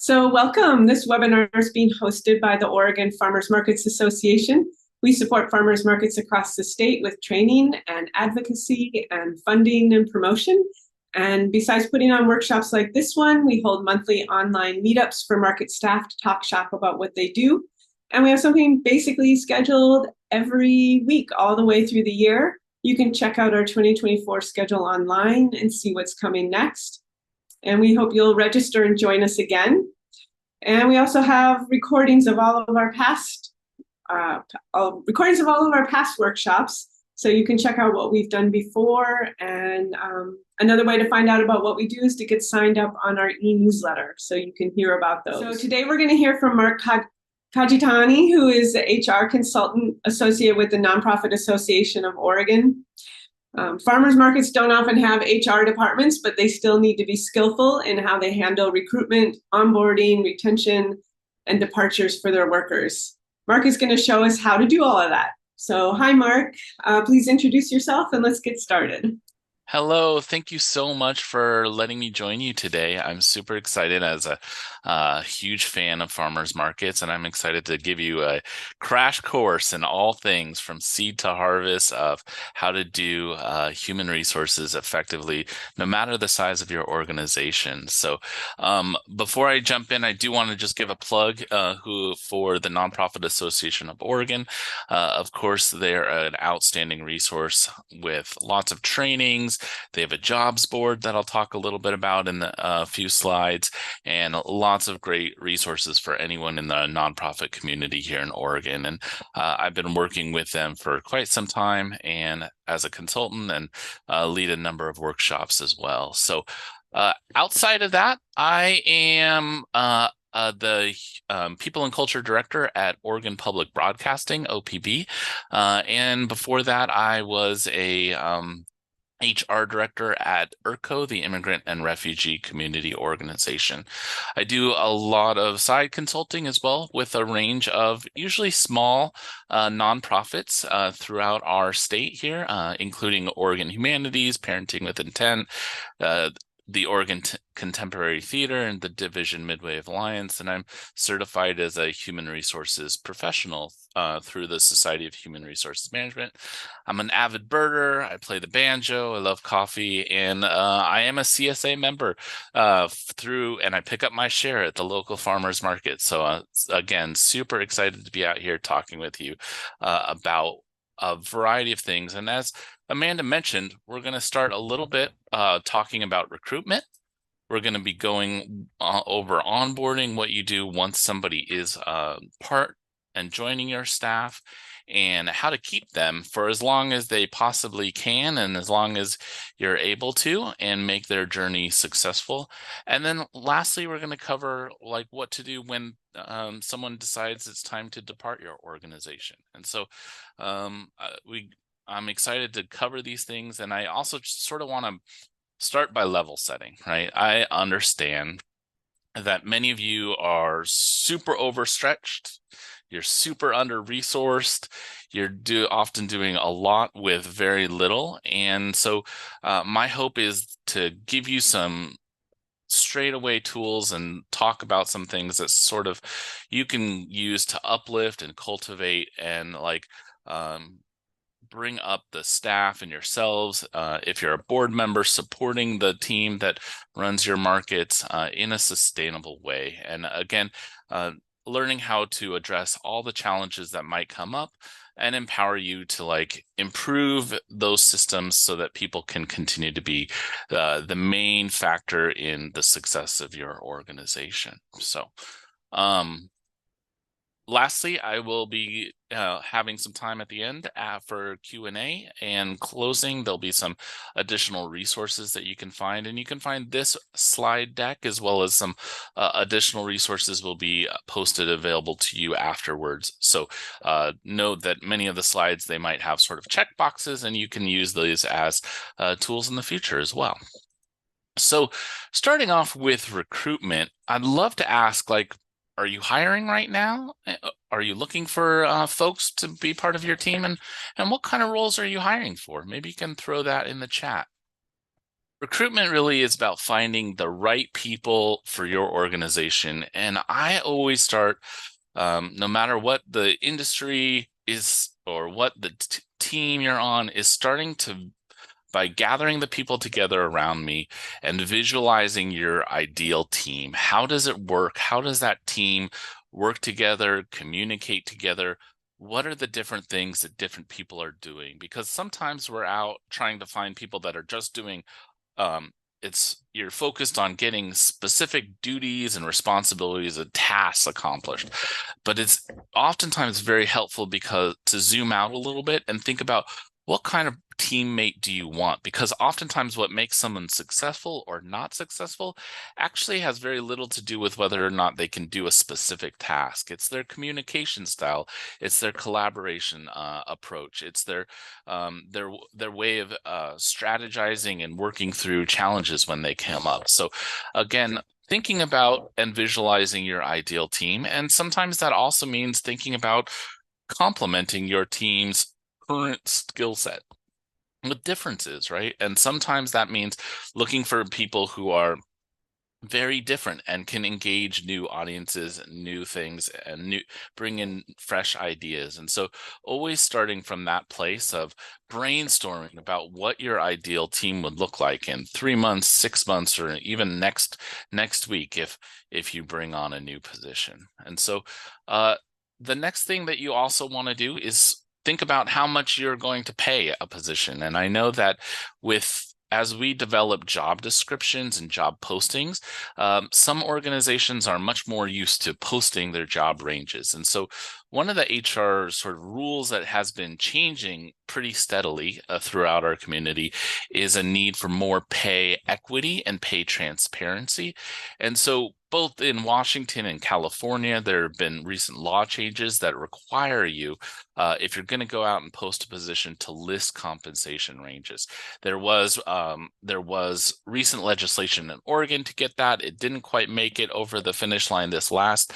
So welcome. This webinar is being hosted by the Oregon Farmers Markets Association. We support farmers markets across the state with training and advocacy and funding and promotion. And besides putting on workshops like this one, we hold monthly online meetups for market staff to talk shop about what they do. And we have something basically scheduled every week all the way through the year. You can check out our 2024 schedule online and see what's coming next. And we hope you'll register and join us again. And we also have recordings of all of our past workshops, so you can check out what we've done before. And another way to find out about what we do is to get signed up on our e-newsletter, so you can hear about those. So today we're going to hear from Mark Kajitani, who is the HR consultant associated with the Nonprofit Association of Oregon. Farmers markets don't often have HR departments, but they still need to be skillful in how they handle recruitment, onboarding, retention, and departures for their workers. Mark is going to show us how to do all of that. So hi, Mark. Please introduce yourself and let's get started. Hello, thank you so much for letting me join you today. I'm super excited as a huge fan of farmers markets, and I'm excited to give you a crash course in all things from seed to harvest of how to do human resources effectively, no matter the size of your organization. So before I jump in, I do want to just give a plug for the Nonprofit Association of Oregon. Of course, they're an outstanding resource with lots of trainings. They have a jobs board that I'll talk a little bit about in a few slides, and lots of great resources for anyone in the nonprofit community here in Oregon. And I've been working with them for quite some time and as a consultant, and lead a number of workshops as well. So outside of that, I am the People and Culture Director at Oregon Public Broadcasting, OPB. And before that, I was a HR Director at IRCO, the Immigrant and Refugee Community Organization. I do a lot of side consulting as well with a range of usually small nonprofits throughout our state here, including Oregon Humanities, Parenting with Intent, the Oregon Contemporary Theater, and the Division Midway Alliance, and I'm certified as a human resources professional through the Society of Human Resources Management. I'm an avid birder. I play the banjo. I love coffee, and I am a CSA member and I pick up my share at the local farmers market. So again, super excited to be out here talking with you about a variety of things. And as Amanda mentioned, we're going to start a little bit talking about recruitment. We're going to be going over onboarding, what you do once somebody is part and joining your staff, and how to keep them for as long as they possibly can and as long as you're able to, and make their journey successful. And then lastly, we're going to cover like what to do when someone decides it's time to depart your organization. And so I'm excited to cover these things, and I also sort of want to start by level setting, right? I understand that many of you are super overstretched, you're super under-resourced, you're often doing a lot with very little, and so my hope is to give you some straightaway tools and talk about some things that sort of you can use to uplift and cultivate and bring up the staff and yourselves. If you're a board member, supporting the team that runs your markets in a sustainable way. And again, learning how to address all the challenges that might come up and empower you to improve those systems so that people can continue to be the main factor in the success of your organization. So, lastly, I will be having some time at the end for Q&A, and closing. There'll be some additional resources that you can find, and you can find this slide deck as well as some additional resources will be posted available to you afterwards. So note that many of the slides, they might have sort of check boxes, and you can use these as tools in the future as well. So starting off with recruitment, I'd love to ask, are you hiring right now? Are you looking for folks to be part of your team? And what kind of roles are you hiring for? Maybe you can throw that in the chat. Recruitment really is about finding the right people for your organization. And I always start, no matter what the industry is or what the team you're on, is starting to by gathering the people together around me and visualizing your ideal team. How does it work? How does that team work together, communicate together? What are the different things that different people are doing? Because sometimes we're out trying to find people that are just doing you're focused on getting specific duties and responsibilities and tasks accomplished, but it's oftentimes very helpful because to zoom out a little bit and think about what kind of teammate do you want? Because oftentimes what makes someone successful or not successful actually has very little to do with whether or not they can do a specific task. It's their communication style, it's their collaboration approach, it's their way of strategizing and working through challenges when they come up. So again, thinking about and visualizing your ideal team. And sometimes that also means thinking about complementing your team's current skill set with differences, right? And sometimes that means looking for people who are very different and can engage new audiences, new things, and bring in fresh ideas. And so always starting from that place of brainstorming about what your ideal team would look like in 3 months, 6 months, or even next week if you bring on a new position. And so the next thing that you also want to do is think about how much you're going to pay a position. And I know that as we develop job descriptions and job postings, some organizations are much more used to posting their job ranges. And so one of the HR sort of rules that has been changing pretty steadily throughout our community is a need for more pay equity and pay transparency. And so both in Washington and California, there have been recent law changes that require you, if you're going to go out and post a position, to list compensation ranges. There was recent legislation in Oregon to get that. It didn't quite make it over the finish line this last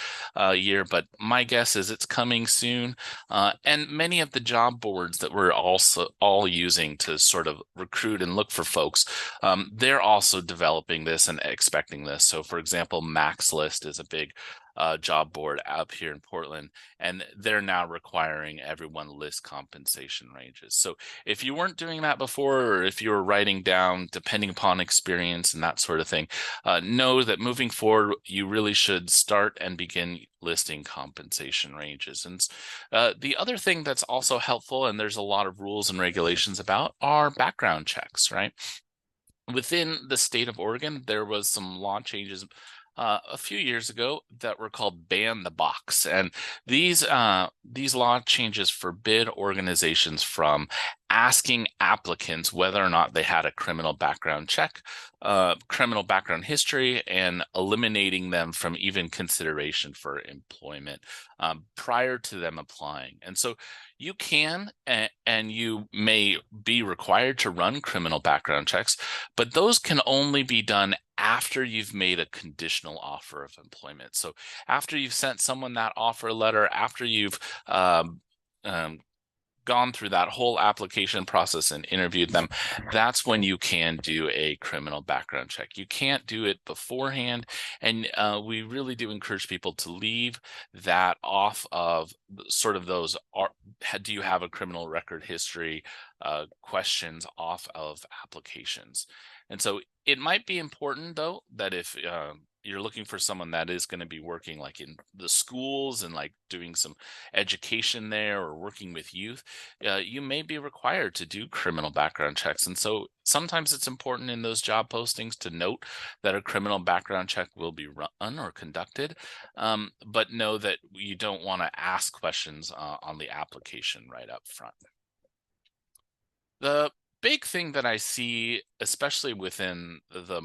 year, but my guess is it's coming soon. And many of the job boards that we're also all using to sort of recruit and look for folks, they're also developing this and expecting this. So, for example, MaxList is a big job board up here in Portland, and they're now requiring everyone list compensation ranges. So if you weren't doing that before, or if you were writing down depending upon experience and that sort of thing, know that moving forward, you really should start and begin listing compensation ranges. And the other thing that's also helpful, and there's a lot of rules and regulations about, are background checks, right? Within the state of Oregon, there was some law changes a few years ago that were called Ban the Box, and these law changes forbid organizations from asking applicants whether or not they had a criminal background check, criminal background history, and eliminating them from even consideration for employment prior to them applying. And so you can and you may be required to run criminal background checks, but those can only be done after you've made a conditional offer of employment. So after you've sent someone that offer letter, after you've gone through that whole application process and interviewed them, that's when you can do a criminal background check. You can't do it beforehand. And we really do encourage people to leave that off of sort of those, do you have a criminal record history questions off of applications. And so it might be important, though, that if you're looking for someone that is going to be working like in the schools and like doing some education there or working with youth, you may be required to do criminal background checks. And so sometimes it's important in those job postings to note that a criminal background check will be run or conducted, but know that you don't want to ask questions on the application right up front. The big thing that I see, especially within the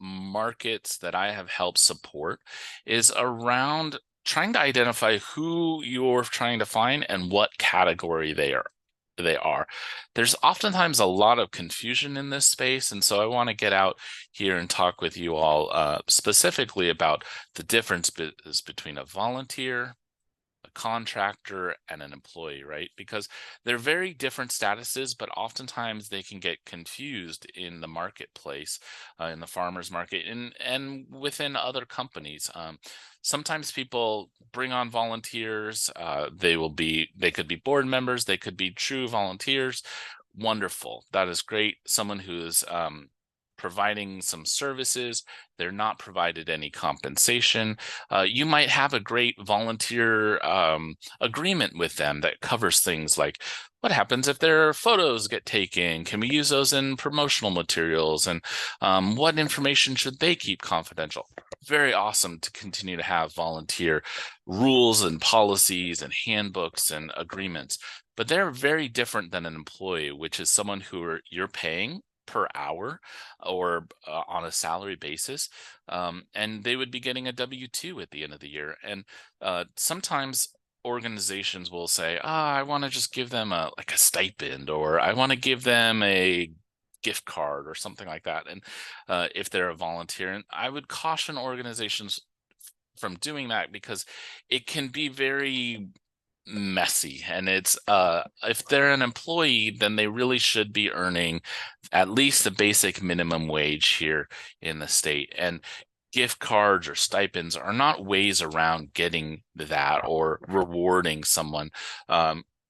markets that I have helped support, is around trying to identify who you're trying to find and what category they are. There's oftentimes a lot of confusion in this space, and so I want to get out here and talk with you all specifically about the difference between a volunteer, a a contractor, and an employee, right? Because they're very different statuses, but oftentimes they can get confused in the marketplace, in the farmers market, and within other companies. Sometimes people bring on volunteers. They could be board members, they could be true volunteers. Wonderful. That is great. Someone who's providing some services. They're not provided any compensation. You might have a great volunteer agreement with them that covers things like what happens if their photos get taken? Can we use those in promotional materials? And what information should they keep confidential? Very awesome to continue to have volunteer rules and policies and handbooks and agreements. But they're very different than an employee, which is someone you're paying per hour or on a salary basis, and they would be getting a W-2 at the end of the year. And sometimes organizations will say, I want to just give them a stipend, or I want to give them a gift card or something like that. And if they're a volunteer, and I would caution organizations from doing that, because it can be very messy. And it's if they're an employee, then they really should be earning at least the basic minimum wage here in the state. And gift cards or stipends are not ways around getting that or rewarding someone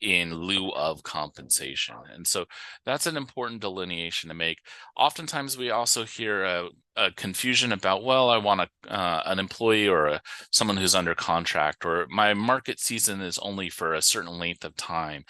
in lieu of compensation. And so that's an important delineation to make. Oftentimes we also hear a confusion about, well, I want an employee or someone who's under contract, or my market season is only for a certain length of time.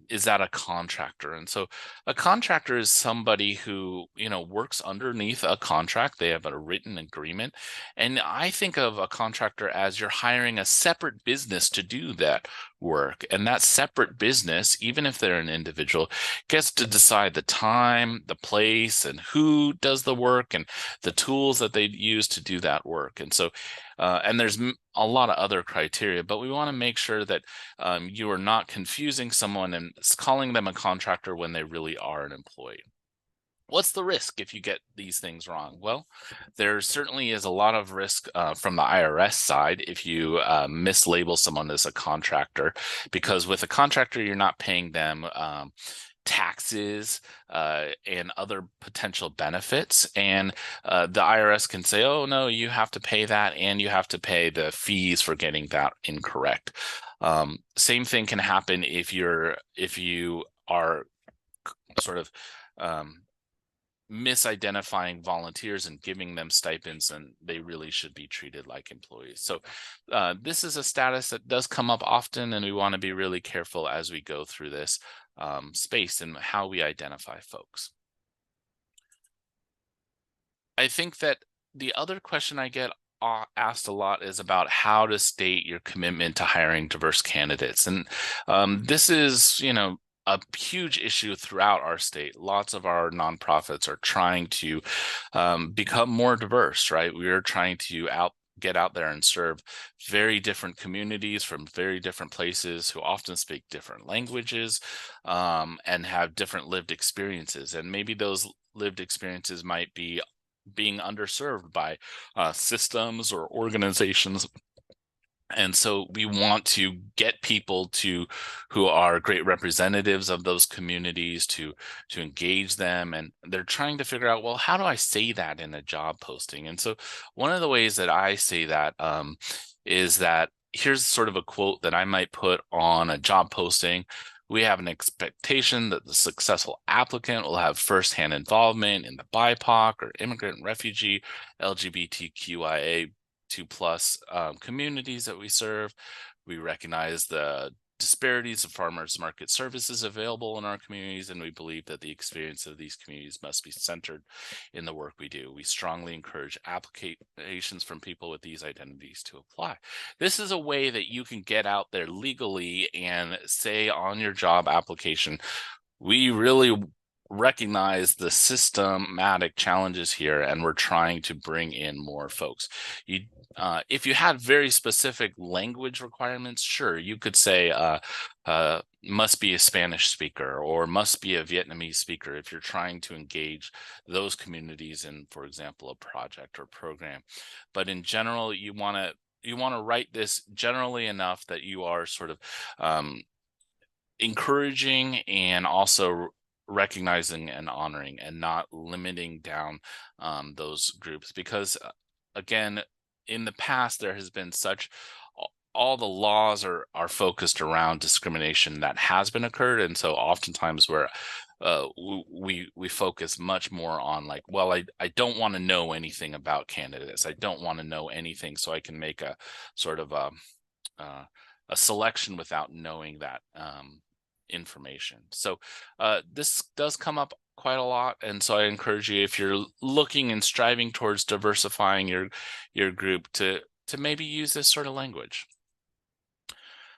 Is that a contractor? And so a contractor is somebody who, works underneath a contract. They have a written agreement. And I think of a contractor as you're hiring a separate business to do that work. And that separate business, even if they're an individual, gets to decide the time, the place, and who does the work, and the tools that they use to do that work. And so, and there's a lot of other criteria, but we want to make sure that you are not confusing someone and calling them a contractor when they really are an employee. What's the risk if you get these things wrong? Well, there certainly is a lot of risk from the IRS side if you mislabel someone as a contractor, because with a contractor, you're not paying them taxes and other potential benefits. And the IRS can say, oh, no, you have to pay that, and you have to pay the fees for getting that incorrect. Same thing can happen if you are sort of misidentifying volunteers and giving them stipends, and they really should be treated like employees. So this is a status that does come up often, and we want to be really careful as we go through this space and how we identify folks. I think that the other question I get asked a lot is about how to state your commitment to hiring diverse candidates. And this is, a huge issue throughout our state. Lots of our nonprofits are trying to become more diverse, right? We are trying to get out there and serve very different communities from very different places who often speak different languages and have different lived experiences. And maybe those lived experiences might be being underserved by systems or organizations. And so we want to get people who are great representatives of those communities to engage them. And they're trying to figure out, well, how do I say that in a job posting? And so one of the ways that I say that is that here's sort of a quote that I might put on a job posting. We have an expectation that the successful applicant will have firsthand involvement in the BIPOC or immigrant, refugee, LGBTQIA2+ communities that we serve. We recognize the disparities of farmers market services available in our communities, and we believe that the experience of these communities must be centered in the work we do. We strongly encourage applications from people with these identities to apply. This is a way that you can get out there legally and say on your job application, we really recognize the systematic challenges here, and we're trying to bring in more folks. If you had very specific language requirements, sure, you could say must be a Spanish speaker or must be a Vietnamese speaker if you're trying to engage those communities in, for example, a project or program. But in general, you want to to write this generally enough that you are sort of encouraging and also recognizing and honoring, and not limiting down those groups, because again, in the past there has been such, all the laws are focused around discrimination that has been occurred, and so oftentimes we focus much more on like, well, I don't want to know anything about candidates, I don't want to know anything, so I can make a sort of a selection without knowing that information. So this does come up quite a lot, and so I encourage you, if you're looking and striving towards diversifying your group, to maybe use this sort of language.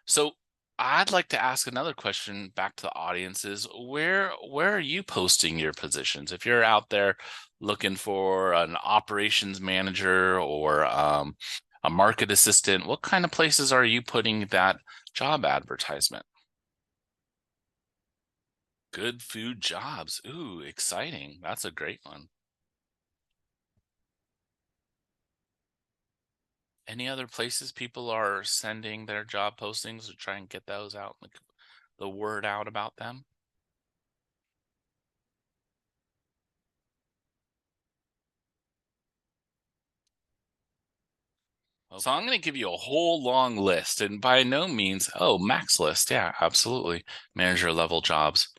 So I'd like to ask another question back to the audiences. Where are you posting your positions? If you're out there looking for an operations manager or a market assistant, what kind of places are you putting that job advertisement? Good food jobs. Ooh, exciting. That's a great one. Any other places people are sending their job postings to try and get those out, like the word out about them? So I'm going to give you a whole long list, and by no means, oh, max list. Yeah, absolutely. Manager level jobs.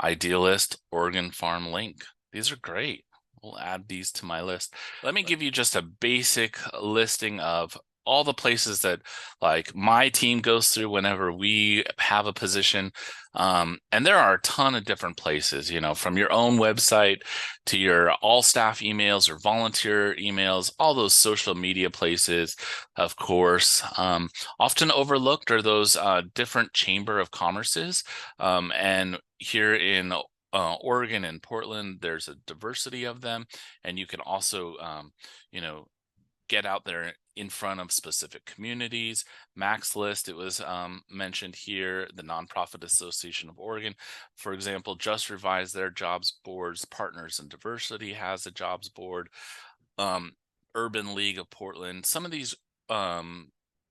Idealist, Oregon Farm Link. These are great. We'll add these to my list. Let me give you just a basic listing of all the places that like my team goes through whenever we have a position. And there are a ton of different places, you know, from your own website to your all staff emails or volunteer emails, all those social media places, of course. Often overlooked are those different chamber of commerces. And here in Oregon and Portland, there's a diversity of them, and you can also, you know, get out there in front of specific communities. Max List, it was mentioned here, the Nonprofit Association of Oregon, for example, just revised their jobs boards. Partners in Diversity has a jobs board. Urban League of Portland. Some of these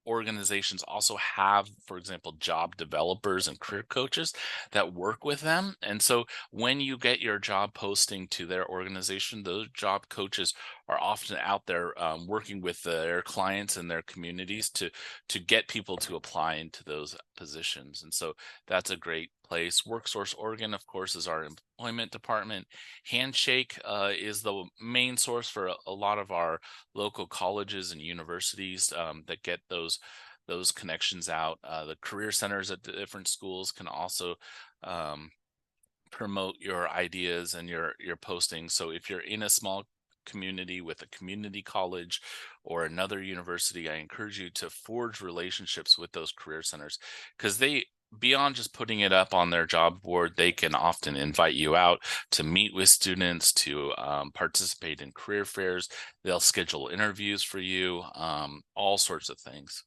organizations also have, for example, job developers and career coaches that work with them. And so when you get your job posting to their organization, those job coaches are often out there working with their clients and their communities to get people to apply into those positions. And so that's a great place. WorkSource Oregon, of course, is our employment department. Handshake is the main source for a lot of our local colleges and universities that get those connections out. The career centers at the different schools can also promote your ideas and your postings. So if you're in a small community with a community college or another university, I encourage you to forge relationships with those career centers, because they, beyond just putting it up on their job board, they can often invite you out to meet with students, to participate in career fairs. They'll schedule interviews for you, all sorts of things.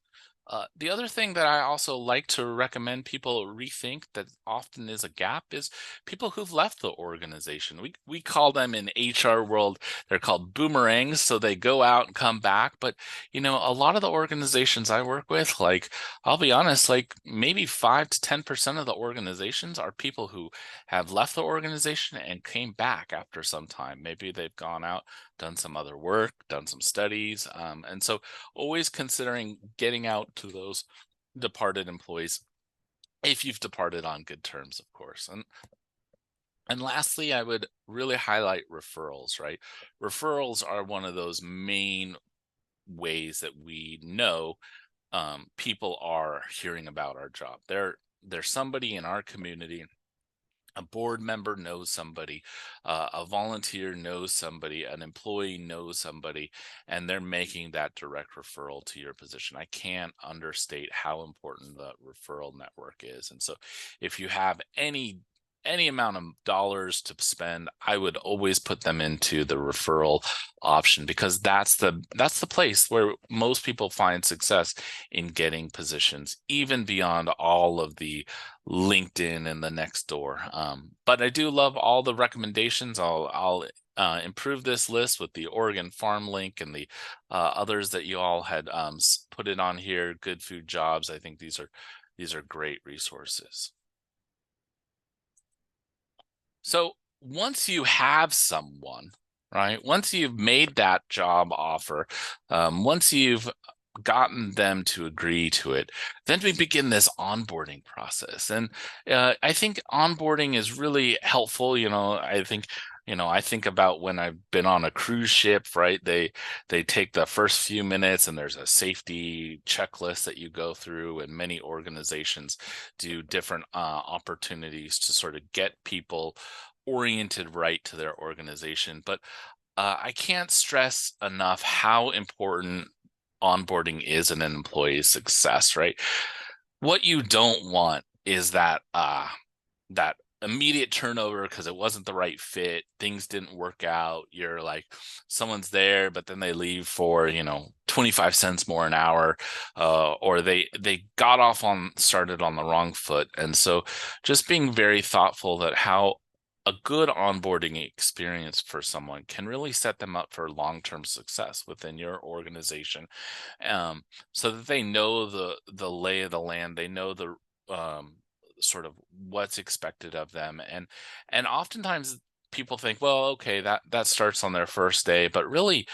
The other thing that I also like to recommend people rethink that often is a gap is people who've left the organization. We call them in HR world, they're called boomerangs. So they go out and come back. But, you know, a lot of the organizations I work with, like, I'll be honest, like maybe 5 to 10% of the organizations are people who have left the organization and came back after some time. Maybe they've gone out, done some other work, done some studies. And so always considering getting out to those departed employees, if you've departed on good terms, of course. And lastly, I would really highlight referrals, right? Referrals are one of those main ways that we know people are hearing about our job. There's somebody in our community, a board member knows somebody, a volunteer knows somebody, an employee knows somebody, and they're making that direct referral to your position. I can't understate how important the referral network is. And so if you have any amount of dollars to spend, I would always put them into the referral option, because that's the place where most people find success in getting positions, even beyond all of the LinkedIn and the Nextdoor. But I do love all the recommendations. I'll improve this list with the Oregon Farm link and the others that you all had put it on here. Good Food Jobs. I think these are great resources. So once you have someone, right? Once you've made that job offer, once you've gotten them to agree to it, then we begin this onboarding process. And I think onboarding is really helpful. I think about when I've been on a cruise ship, right? They take the first few minutes and there's a safety checklist that you go through, and many organizations do different opportunities to sort of get people oriented right to their organization. But I can't stress enough how important onboarding is in an employee's success, right? What you don't want is that immediate turnover because it wasn't the right fit, things didn't work out. You're like, someone's there, but then they leave for 25 cents more an hour, or they started on the wrong foot. And so just being very thoughtful that how a good onboarding experience for someone can really set them up for long-term success within your organization, so that they know the lay of the land, they know the sort of what's expected of them. And oftentimes people think, well, okay, that starts on their first day, but really,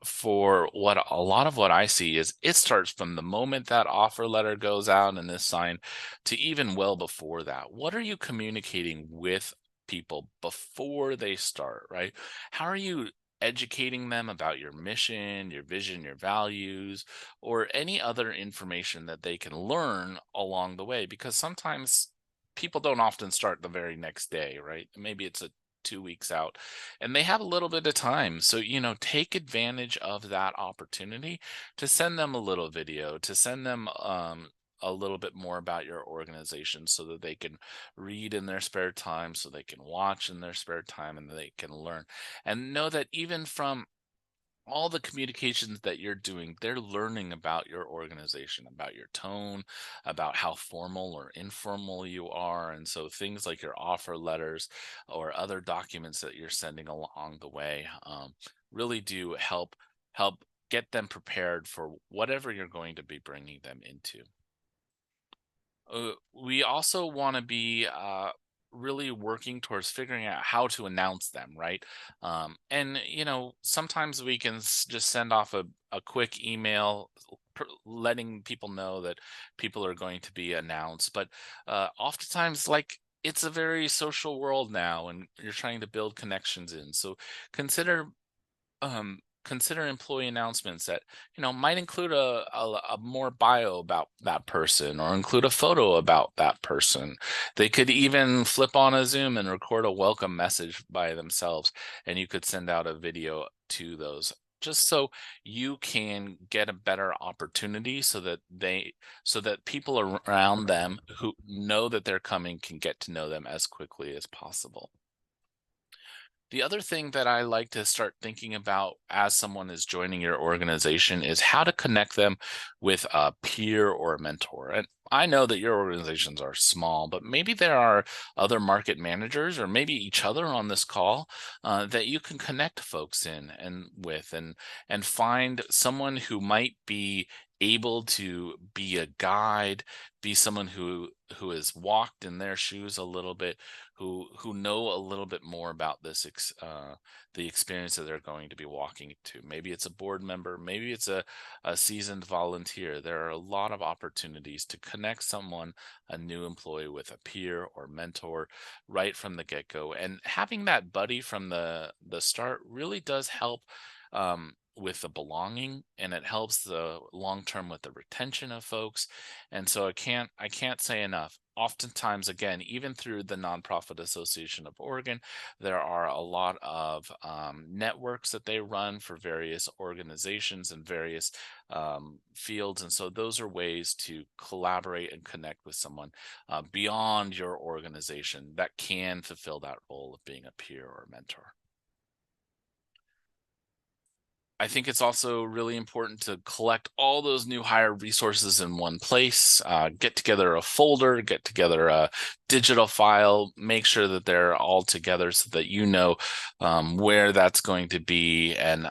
for what a lot of what I see is it starts from the moment that offer letter goes out and is signed to even well before that. What are you communicating with people before they start, right? How are you educating them about your mission, your vision, your values, or any other information that they can learn along the way? Because sometimes people don't often start the very next day, right? Maybe it's 2 weeks out and they have a little bit of time. So, take advantage of that opportunity to send them a little video, to send them a little bit more about your organization so that they can read in their spare time, so they can watch in their spare time, and they can learn. And know that even from all the communications that you're doing, they're learning about your organization, about your tone, about how formal or informal you are. And so things like your offer letters or other documents that you're sending along the way really do help get them prepared for whatever you're going to be bringing them into. We also want to be really working towards figuring out how to announce them, right? And sometimes we can just send off a quick email letting people know that people are going to be announced. But oftentimes, like, it's a very social world now, and you're trying to build connections in. So consider consider employee announcements that might include a more bio about that person, or include a photo about that person. They could even flip on a Zoom and record a welcome message by themselves, and you could send out a video to those, just so you can get a better opportunity, so that people around them who know that they're coming can get to know them as quickly as possible. The other thing that I like to start thinking about as someone is joining your organization is how to connect them with a peer or a mentor. And I know that your organizations are small, but maybe there are other market managers, or maybe each other on this call, that you can connect folks in and with, and find someone who might be able to be a guide, be someone who has walked in their shoes a little bit, who know a little bit more about the experience that they're going to be walking to. Maybe it's a board member, maybe it's a seasoned volunteer. There are a lot of opportunities to connect someone, a new employee, with a peer or mentor right from the get-go. And having that buddy from the start really does help with the belonging, and it helps the long term with the retention of folks. And so I can't say enough. Oftentimes, again, even through the Nonprofit Association of Oregon, there are a lot of networks that they run for various organizations and various fields. And so those are ways to collaborate and connect with someone beyond your organization that can fulfill that role of being a peer or a mentor. I think it's also really important to collect all those new hire resources in one place, get together a folder, get together a digital file, make sure that they're all together so that you know where that's going to be, and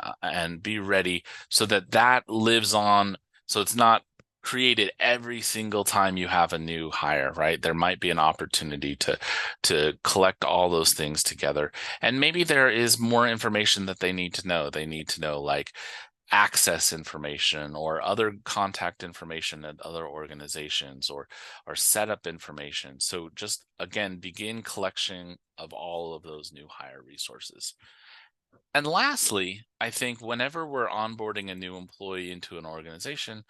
be ready so that that lives on. So it's not created every single time you have a new hire, right? There might be an opportunity to collect all those things together, and maybe there is more information that they need to know. They need to know like access information or other contact information at other organizations, or setup information. So just again, begin collection of all of those new hire resources. And lastly, I think whenever we're onboarding a new employee into an organization,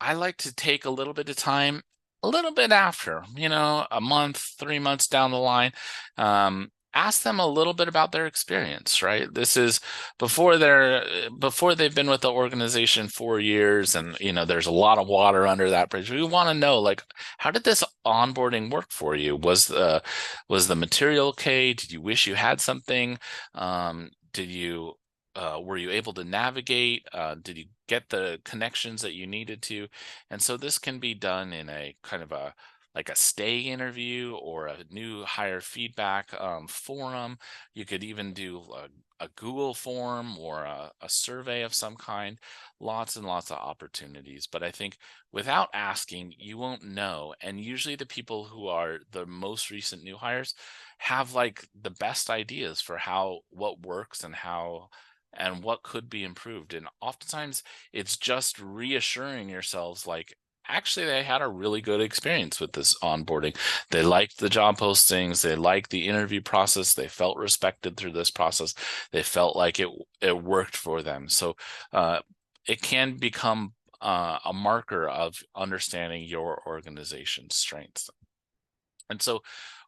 I like to take a little bit of time, a little bit after, a month, 3 months down the line, ask them a little bit about their experience, right? This is before they've been with the organization 4 years, and there's a lot of water under that bridge. We want to know, like, how did this onboarding work for you? Was the material okay? Did you wish you had something? Did you were you able to navigate? Did you get the connections that you needed to? And so this can be done in a kind of a like a stay interview or a new hire feedback forum. You could even do a Google form or a survey of some kind. Lots and lots of opportunities. But I think without asking, you won't know. And usually the people who are the most recent new hires have like the best ideas for what works and what could be improved. And oftentimes it's just reassuring yourselves like, actually, they had a really good experience with this onboarding. They liked the job postings, they liked the interview process, they felt respected through this process, they felt like it worked for them. So it can become a marker of understanding your organization's strengths. And so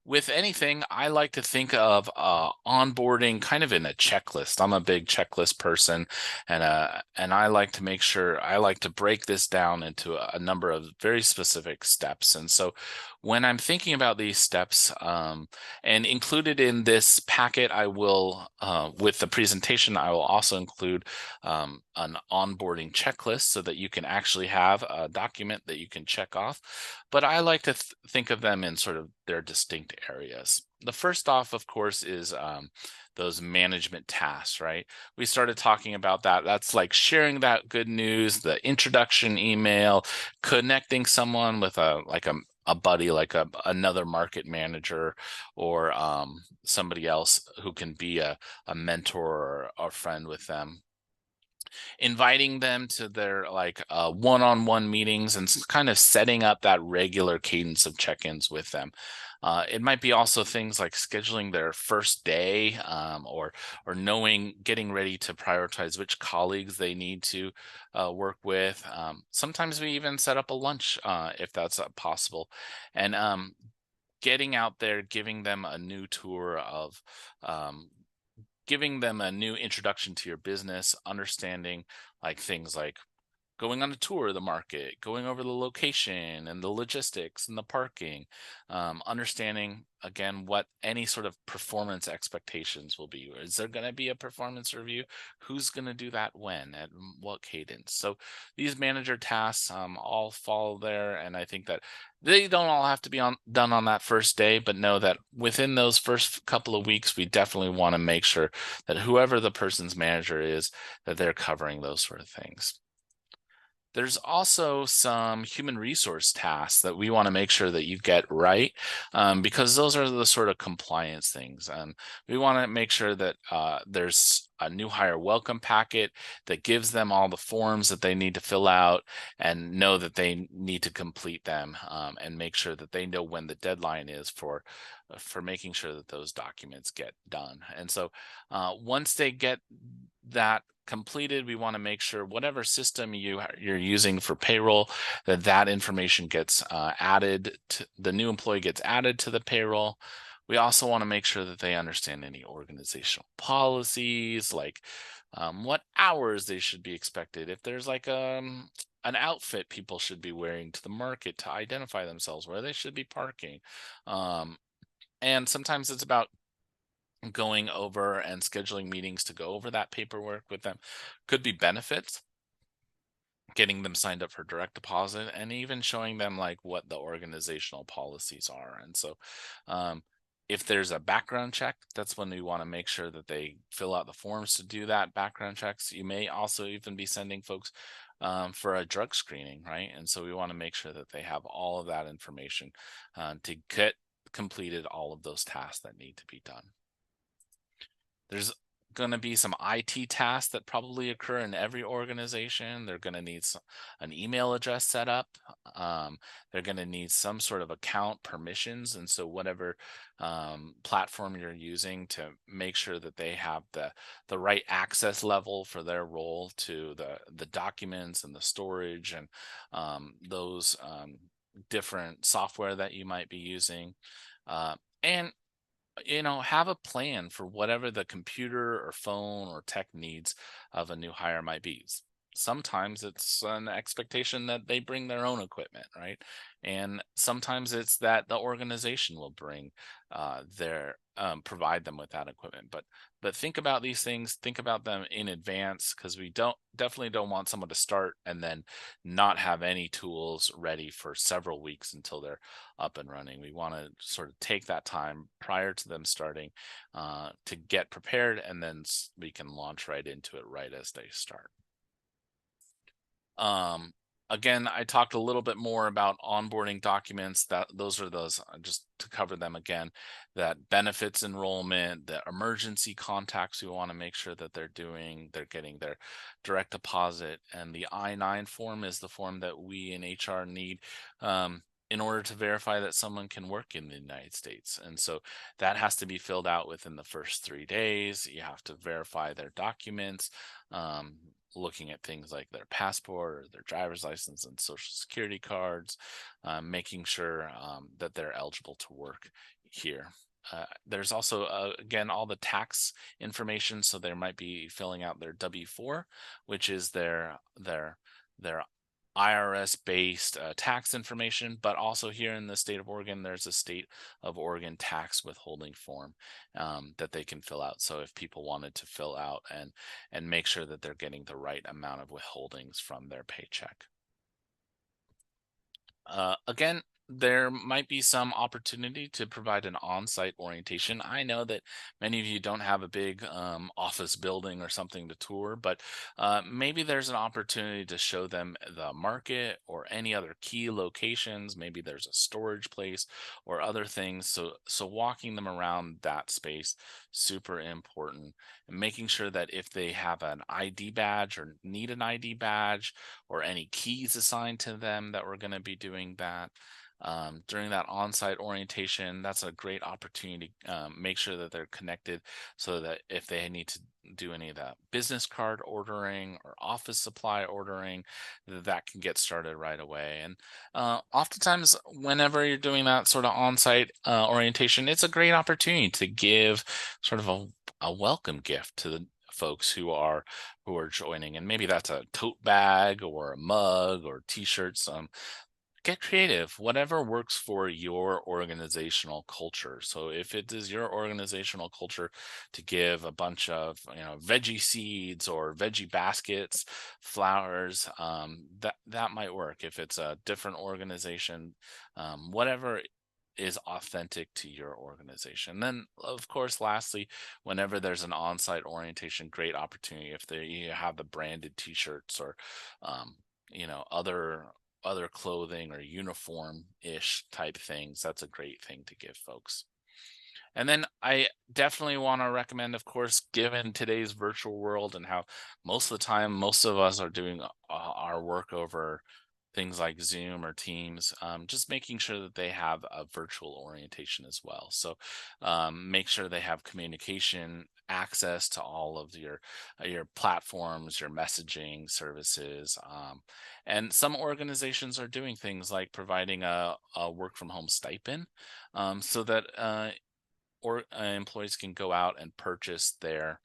with anything, I like to think of onboarding kind of in a checklist. I'm a big checklist person, and I like to make sure I like to break this down into a number of very specific steps. And so when I'm thinking about these steps, and included in this packet, I will, with the presentation, I will also include an onboarding checklist so that you can actually have a document that you can check off. But I like to think of them in sort of their distinct areas. The first off, of course, is those management tasks, right? We started talking about that. That's like sharing that good news, the introduction email, connecting someone with a buddy, like another market manager, or somebody else who can be a mentor or a friend with them, inviting them to their like one-on-one meetings, and kind of setting up that regular cadence of check-ins with them. It might be also things like scheduling their first day, or getting ready to prioritize which colleagues they need to work with. Sometimes we even set up a lunch if that's possible, and getting out there, giving them a new tour of um, giving them a new introduction to your business, understanding like things like going on a tour of the market, going over the location and the logistics and the parking, understanding again what any sort of performance expectations will be. Is there going to be a performance review? Who's going to do that when, at what cadence? So these manager tasks all fall there, and I think that they don't all have to be done on that first day, but know that within those first couple of weeks, we definitely want to make sure that whoever the person's manager is, that they're covering those sort of things. There's also some human resource tasks that we want to make sure that you get right, because those are the sort of compliance things. We want to make sure that there's a new hire welcome packet that gives them all the forms that they need to fill out, and know that they need to complete them, and make sure that they know when the deadline is for making sure that those documents get done. And so once they get that completed, we want to make sure whatever system you're using for payroll, that information gets added to the new employee, gets added to the payroll. We also want to make sure that they understand any organizational policies, like what hours they should be expected, if there's like an outfit people should be wearing to the market to identify themselves, where they should be parking. And sometimes it's about going over and scheduling meetings to go over that paperwork with them. Could be benefits, getting them signed up for direct deposit, and even showing them like what the organizational policies are. And so um, if there's a background check, that's when we want to make sure that they fill out the forms to do that background checks. You may also even be sending folks for a drug screening, right? And so we want to make sure that they have all of that information to get completed all of those tasks that need to be done. There's going to be some IT tasks that probably occur in every organization. They're going to need an email address set up. They're going to need some sort of account permissions. And so, whatever platform you're using, to make sure that they have the right access level for their role to the documents and the storage and those different software that you might be using. And have a plan for whatever the computer or phone or tech needs of a new hire might be. Sometimes it's an expectation that they bring their own equipment, right? And sometimes it's that the organization will bring their provide them with that equipment. But think about these things, think about them in advance, because we definitely don't want someone to start and then not have any tools ready for several weeks until they're up and running. We want to sort of take that time prior to them starting to get prepared, and then we can launch right into it right as they start. Um, Again, I talked a little bit more about onboarding documents. That those are those, just to cover them again, that benefits enrollment, the emergency contacts we want to make sure that they're getting their direct deposit, and the I-9 form is the form that we in HR need in order to verify that someone can work in the United States. And so that has to be filled out within the first 3 days. You have to verify their documents. Looking at things like their passport or their driver's license and social security cards, making sure that they're eligible to work here. There's also, again, all the tax information. So they might be filling out their W-4, which is their IRS-based tax information. But also here in the state of Oregon, there's a state of Oregon tax withholding form that they can fill out. So if people wanted to fill out and make sure that they're getting the right amount of withholdings from their paycheck. Again, there might be some opportunity to provide an on-site orientation. I know that many of you don't have a big office building or something to tour, but maybe there's an opportunity to show them the market or any other key locations. Maybe there's a storage place or other things. So walking them around that space, super important, and making sure that if they have an ID badge or need an ID badge or any keys assigned to them, that we're going to be doing that during that on-site orientation. That's a great opportunity to make sure that they're connected, so that if they need to do any of that business card ordering or office supply ordering, that can get started right away. And oftentimes, whenever you're doing that sort of on-site orientation, it's a great opportunity to give sort of a welcome gift to the folks who are joining, and maybe that's a tote bag or a mug or t-shirts. Get creative, whatever works for your organizational culture. So if it is your organizational culture to give a bunch of veggie seeds or veggie baskets, flowers, that might work. If it's a different organization, whatever is authentic to your organization. Then, of course, lastly, whenever there's an on-site orientation, great opportunity if you have the branded t-shirts or other clothing or uniform-ish type things. That's a great thing to give folks. And then I definitely want to recommend, of course, given today's virtual world and how most of the time most of us are doing our work over things like Zoom or Teams, just making sure that they have a virtual orientation as well. So make sure they have communication access to all of your platforms, your messaging services. And some organizations are doing things like providing a work from home stipend, so that employees can go out and purchase their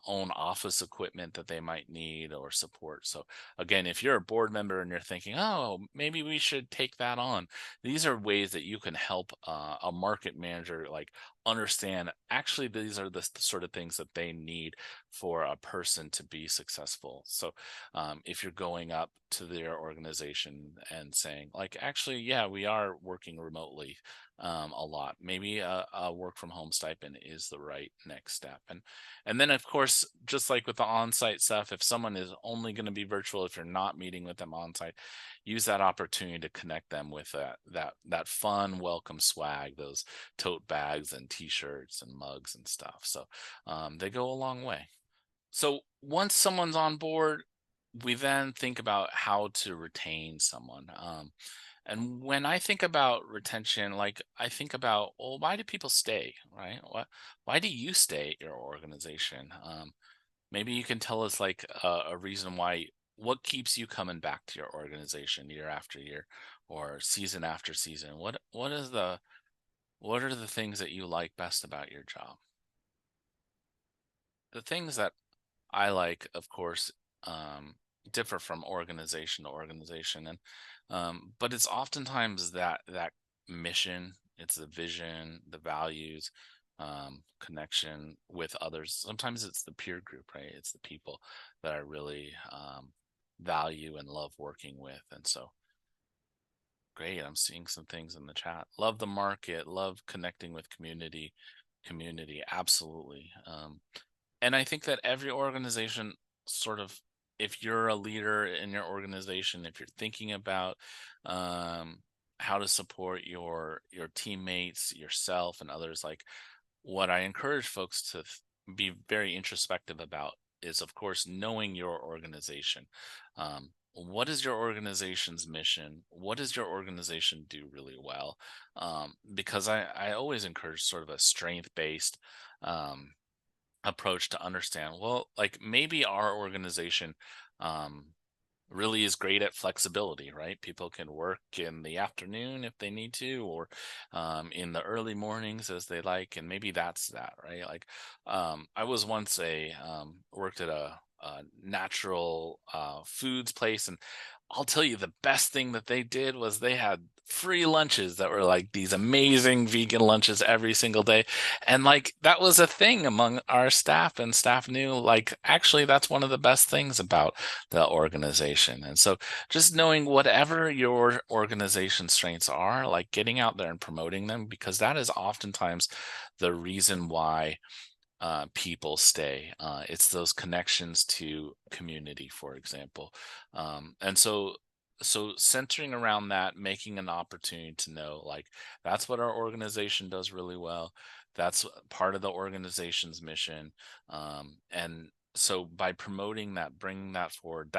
own office equipment that they might need or support. So again, if you're a board member and you're thinking, oh, maybe we should take that on, these are ways that you can help a market manager like understand actually these are the sort of things that they need for a person to be successful. So if you're going up to their organization and saying like, actually, yeah, we are working remotely a lot, maybe a work from home stipend is the right next step. And then of course, just like with the on-site stuff, if someone is only going to be virtual, if you're not meeting with them on site, use that opportunity to connect them with that fun welcome swag, those tote bags and t-shirts and mugs and stuff. So they go a long way. So once someone's on board, we then think about how to retain someone. And when I think about retention, like I think about, well, why do people stay, right? Why do you stay at your organization? Maybe you can tell us like a reason why, what keeps you coming back to your organization year after year or season after season? What are the things that you like best about your job? The things that I like, of course, um, differ from organization to organization, and but it's oftentimes that mission, it's the vision, the values, connection with others. Sometimes it's the peer group, right? It's the people that I really value and love working with, and so great. I'm seeing some things in the chat. Love the market. Love connecting with community. Community, absolutely. And I think that every organization sort of, if you're a leader in your organization, if you're thinking about um, how to support your teammates, yourself, and others, like what I encourage folks to be very introspective about is, of course, knowing your organization. What is your organization's mission? What does your organization do really well? Because I always encourage sort of a strength based um, approach to understand, well, like maybe our organization um, really is great at flexibility, right? People can work in the afternoon if they need to, or in the early mornings as they like, and maybe that's that, right? Like, I was once worked at a natural foods place, and I'll tell you the best thing that they did was they had free lunches that were like these amazing vegan lunches every single day. And like that was a thing among our staff, and staff knew like actually that's one of the best things about the organization. And so just knowing whatever your organization strengths are, like getting out there and promoting them, because that is oftentimes the reason why people stay. It's those connections to community, for example. And so centering around that, making an opportunity to know like that's what our organization does really well. That's part of the organization's mission. And so by promoting that, bringing that forward,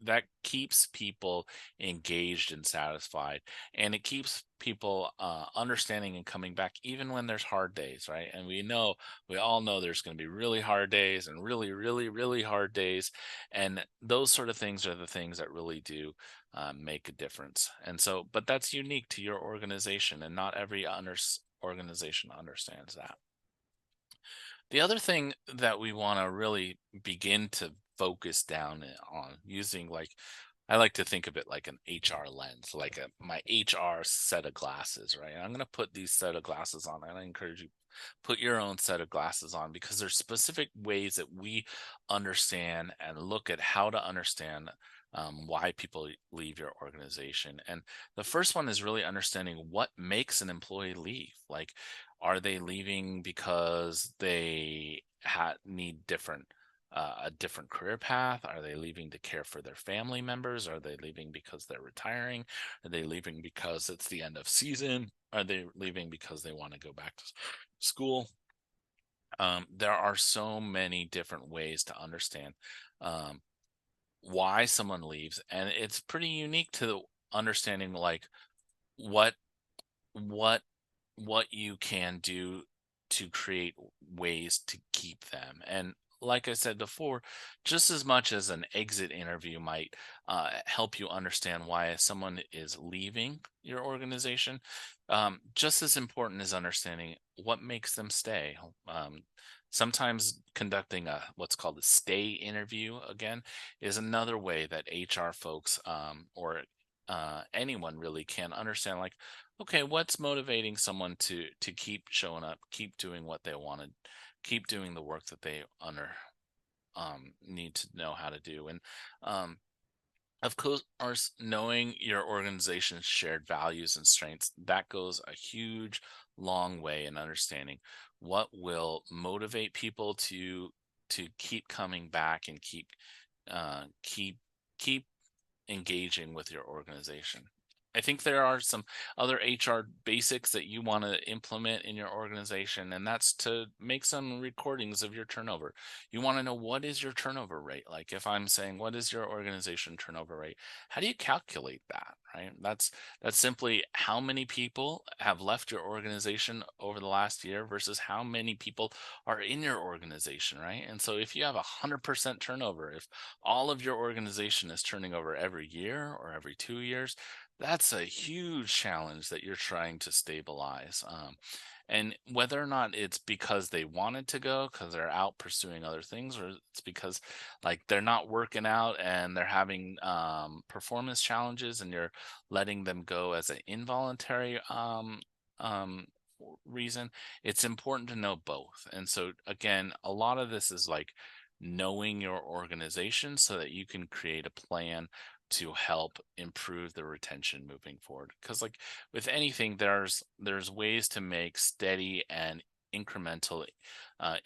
that keeps people engaged and satisfied, and it keeps people understanding and coming back even when there's hard days, right? And we all know there's going to be really hard days and really, really, really hard days. And those sort of things are the things that really do make a difference. And so, but that's unique to your organization, and not every organization understands that. The other thing that we want to really begin to focus down on using, like, I like to think of it like an HR lens, like my HR set of glasses, right? I'm going to put these set of glasses on, and I encourage you put your own set of glasses on, because there's specific ways that we understand and look at how to understand why people leave your organization. And the first one is really understanding what makes an employee leave. Like, are they leaving because they need a different career path? Are they leaving to care for their family members? Are they leaving because they're retiring? Are they leaving because it's the end of season? Are they leaving because they want to go back to school? There are so many different ways to understand um, why someone leaves, and it's pretty unique to understanding like what what what you can do to create ways to keep them. And like I said before, just as much as an exit interview might help you understand why someone is leaving your organization, just as important is understanding what makes them stay. Sometimes conducting a what's called a stay interview again is another way that HR folks or anyone really can understand, like, okay, what's motivating someone to keep showing up, keep doing what they want to, keep doing the work that they need to know how to do. And um, of course, knowing your organization's shared values and strengths, that goes a huge, long way in understanding what will motivate people to keep coming back and uh, keep keep engaging with your organization. I think there are some other HR basics that you want to implement in your organization, and that's to make some recordings of your turnover. You want to know, what is your turnover rate? Like, if I'm saying, what is your organization turnover rate? How do you calculate that, right? That's simply how many people have left your organization over the last year versus how many people are in your organization, right? And so if you have 100% turnover, if all of your organization is turning over every year or every 2 years, that's a huge challenge that you're trying to stabilize. And whether or not it's because they wanted to go because they're out pursuing other things, or it's because like they're not working out and they're having performance challenges and you're letting them go as an involuntary um, reason, it's important to know both. And so, again, a lot of this is like knowing your organization so that you can create a plan to help improve the retention moving forward. Because like with anything, there's ways to make steady and incremental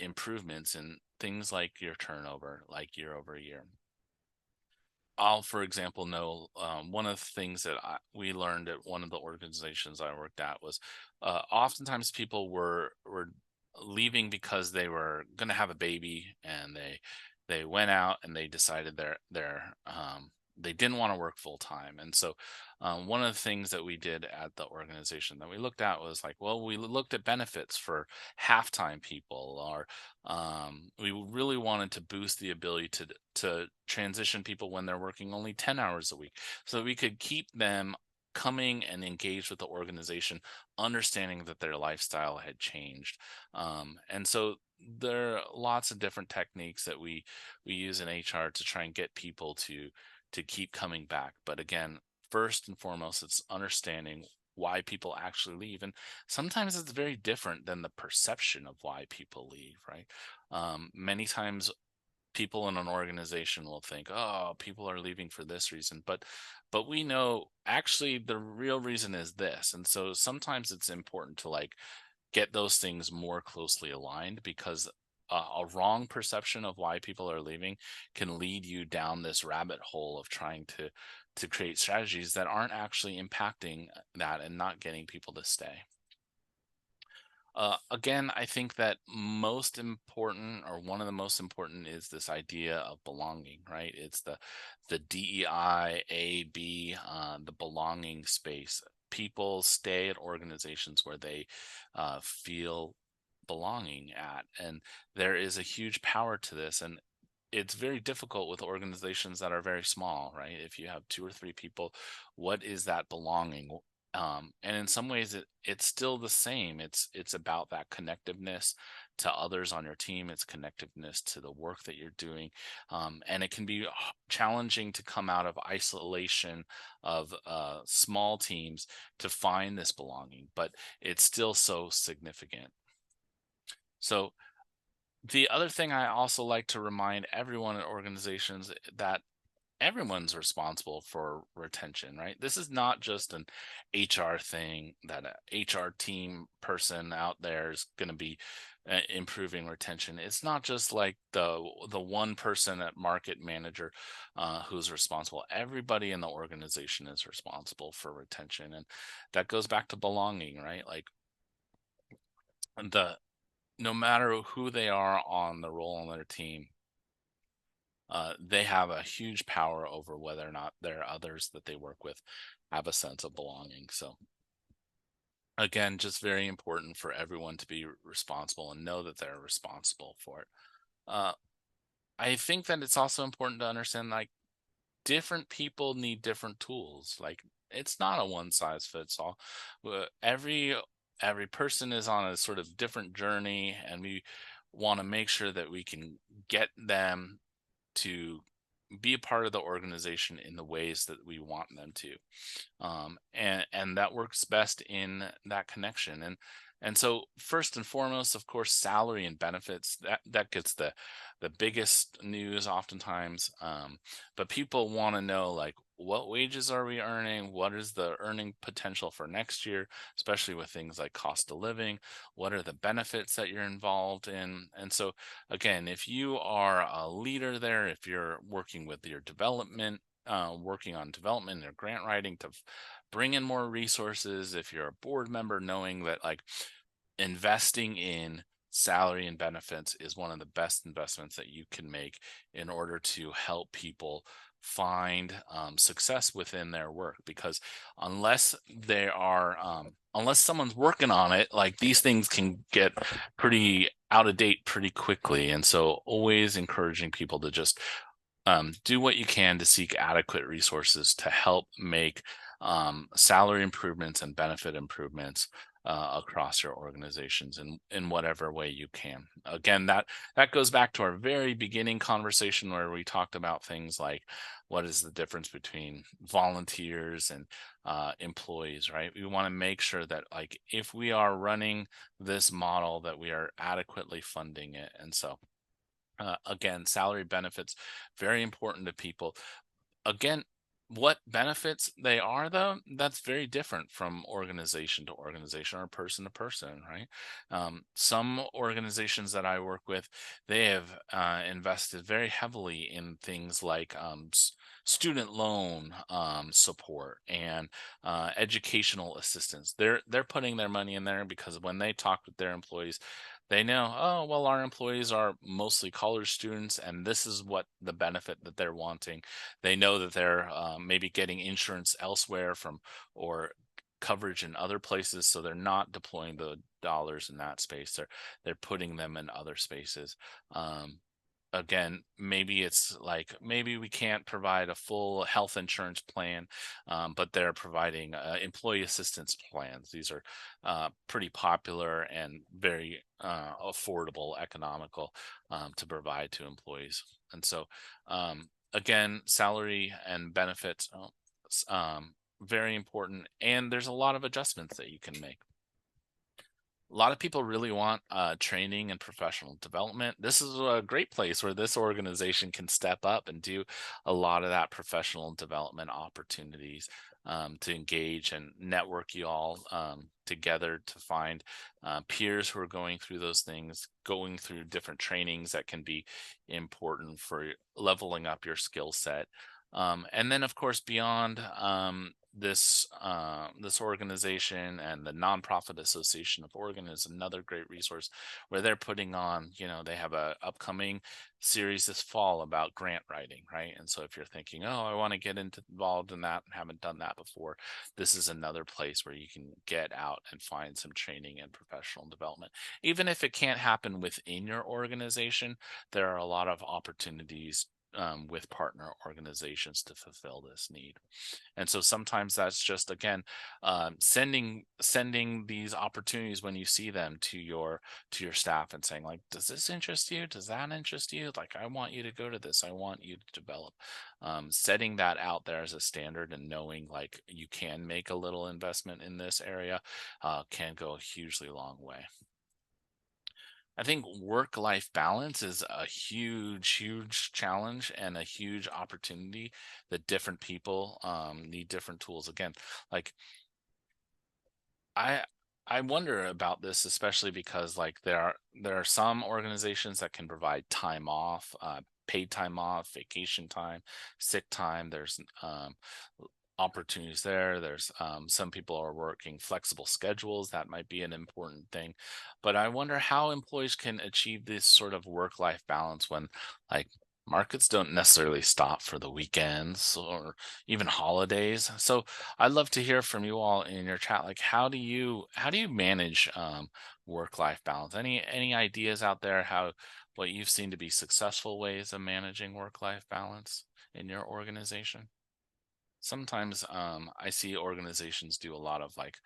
improvements in things like your turnover, like year over year. I'll, for example, know one of the things that we learned at one of the organizations I worked at was oftentimes people were leaving because they were going to have a baby, and they went out and they decided they didn't want to work full time. And so one of the things that we did at the organization that we looked at was like, well, we looked at benefits for half-time people, or we really wanted to boost the ability to transition people when they're working only 10 hours a week, so that we could keep them coming and engaged with the organization, understanding that their lifestyle had changed. And so there are lots of different techniques that we use in HR to try and get people to keep coming back. But again, first and foremost, it's understanding why people actually leave. And sometimes it's very different than the perception of why people leave, right? Many times people in an organization will think, oh, people are leaving for this reason, but we know actually the real reason is this. And so sometimes it's important to like get those things more closely aligned, because a wrong perception of why people are leaving can lead you down this rabbit hole of trying to create strategies that aren't actually impacting that and not getting people to stay. Again, I think that most important, or one of the most important, is this idea of belonging, right? It's the DEI, AB, the belonging space. People stay at organizations where they feel belonging at, and there is a huge power to this. And it's very difficult with organizations that are very small, right? If you have two or three people, what is that belonging? And in some ways, it's still the same. It's about that connectiveness to others on your team. It's connectiveness to the work that you're doing, and it can be challenging to come out of isolation of small teams to find this belonging, but it's still so significant. So the other thing I also like to remind everyone in organizations, that everyone's responsible for retention, right? This is not just an HR thing that a HR team person out there is going to be improving retention. It's not just like the one person at market manager who's responsible. Everybody in the organization is responsible for retention, and that goes back to belonging, right? Like the no matter who they are on the role on their team, they have a huge power over whether or not there are others that they work with have a sense of belonging. So again, just very important for everyone to be responsible and know that they're responsible for it. Uh, I think that it's also important to understand, like, different people need different tools. Like, it's not a one size fits all. Every person is on a sort of different journey, and we want to make sure that we can get them to be a part of the organization in the ways that we want them to. And that works best in that connection. And so first and foremost, of course, salary and benefits, that gets the biggest news oftentimes. But people want to know, like, what wages are we earning? What is the earning potential for next year, especially with things like cost of living? What are the benefits that you're involved in? And so again, if you are a leader there, if you're working with your development, working on development or grant writing to bring in more resources, if you're a board member, knowing that like investing in salary and benefits is one of the best investments that you can make in order to help people find success within their work. Because unless they are unless someone's working on it, like these things can get pretty out of date pretty quickly. And so always encouraging people to just do what you can to seek adequate resources to help make salary improvements and benefit improvements across your organizations in whatever way you can. Again, that goes back to our very beginning conversation where we talked about things like what is the difference between volunteers and employees, right? We want to make sure that like if we are running this model that we are adequately funding it. And so again, salary benefits, very important to people. Again, what benefits they are, though, that's very different from organization to organization or person to person, right? Some organizations that I work with, they have invested very heavily in things like student loan support and educational assistance. They're putting their money in there because when they talk with their employees, they know, oh, well, our employees are mostly college students, and this is what the benefit that they're wanting. They know that they're maybe getting insurance elsewhere from or coverage in other places, so they're not deploying the dollars in that space. They're putting them in other spaces. Again, maybe it's like maybe we can't provide a full health insurance plan, but they're providing employee assistance plans. These are pretty popular and very affordable, economical to provide to employees. And so, again, salary and benefits, very important. And there's a lot of adjustments that you can make. A lot of people really want training and professional development. This is a great place where this organization can step up and do a lot of that professional development opportunities to engage and network you all together to find peers who are going through those things, going through different trainings that can be important for leveling up your skill set. And then, of course, beyond this organization and the Nonprofit Association of Oregon is another great resource where they're putting on, they have a upcoming series this fall about grant writing, right? And so if you're thinking, oh, I want to get involved in that and haven't done that before, this is another place where you can get out and find some training and professional development. Even if it can't happen within your organization, there are a lot of opportunities with partner organizations to fulfill this need. And so sometimes that's just again sending these opportunities when you see them to your staff and saying like, does this interest you? Does that interest you? Like, I want you to go to this. I want you to develop. Setting that out there as a standard and knowing like you can make a little investment in this area can go a hugely long way. I think work-life balance is a huge, huge challenge and a huge opportunity that different people need different tools. Again, like I I wonder about this, especially because like there are some organizations that can provide time off, paid time off, vacation time, sick time. There's opportunities there. There's some people are working flexible schedules. That might be an important thing. But I wonder how employees can achieve this sort of work-life balance when like markets don't necessarily stop for the weekends or even holidays. So I'd love to hear from you all in your chat. Like, how do you manage work-life balance? Any ideas out there how what you've seen to be successful ways of managing work-life balance in your organization? Sometimes I see organizations do a lot of like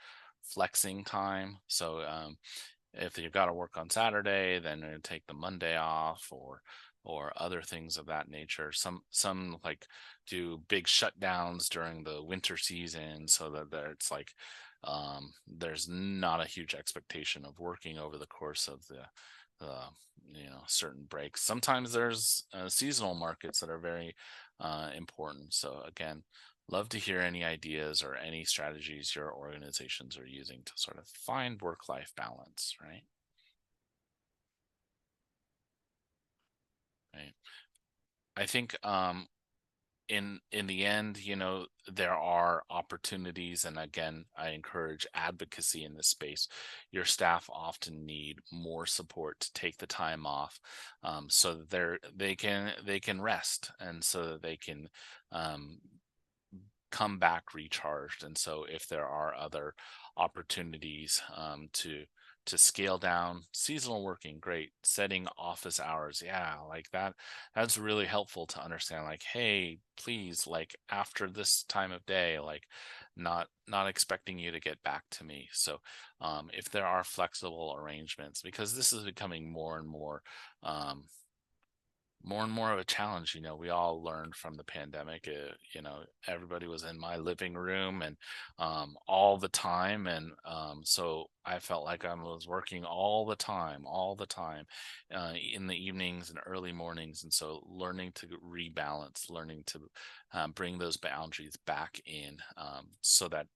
flexing time. So if you've got to work on Saturday, then you take the Monday off, or or other things of that nature. Some like do big shutdowns during the winter season so that it's like there's not a huge expectation of working over the course of the certain breaks. Sometimes there's seasonal markets that are very important. So again, love to hear any ideas or any strategies your organizations are using to sort of find work-life balance, right? Right. I think in the end, there are opportunities, and again, I encourage advocacy in this space. Your staff often need more support to take the time off, so that they can rest, and so that they can um, come back recharged. And so if there are other opportunities to scale down seasonal working, great. Setting office hours, yeah, like that's really helpful to understand, like, hey, please, like, after this time of day, like, not expecting you to get back to me. So if there are flexible arrangements, because this is becoming um, more and more of a challenge. We all learned from the pandemic. Everybody was in my living room and all the time, and so I felt like I was working all the time, in the evenings and early mornings. And so learning to rebalance, learning to bring those boundaries back in, so that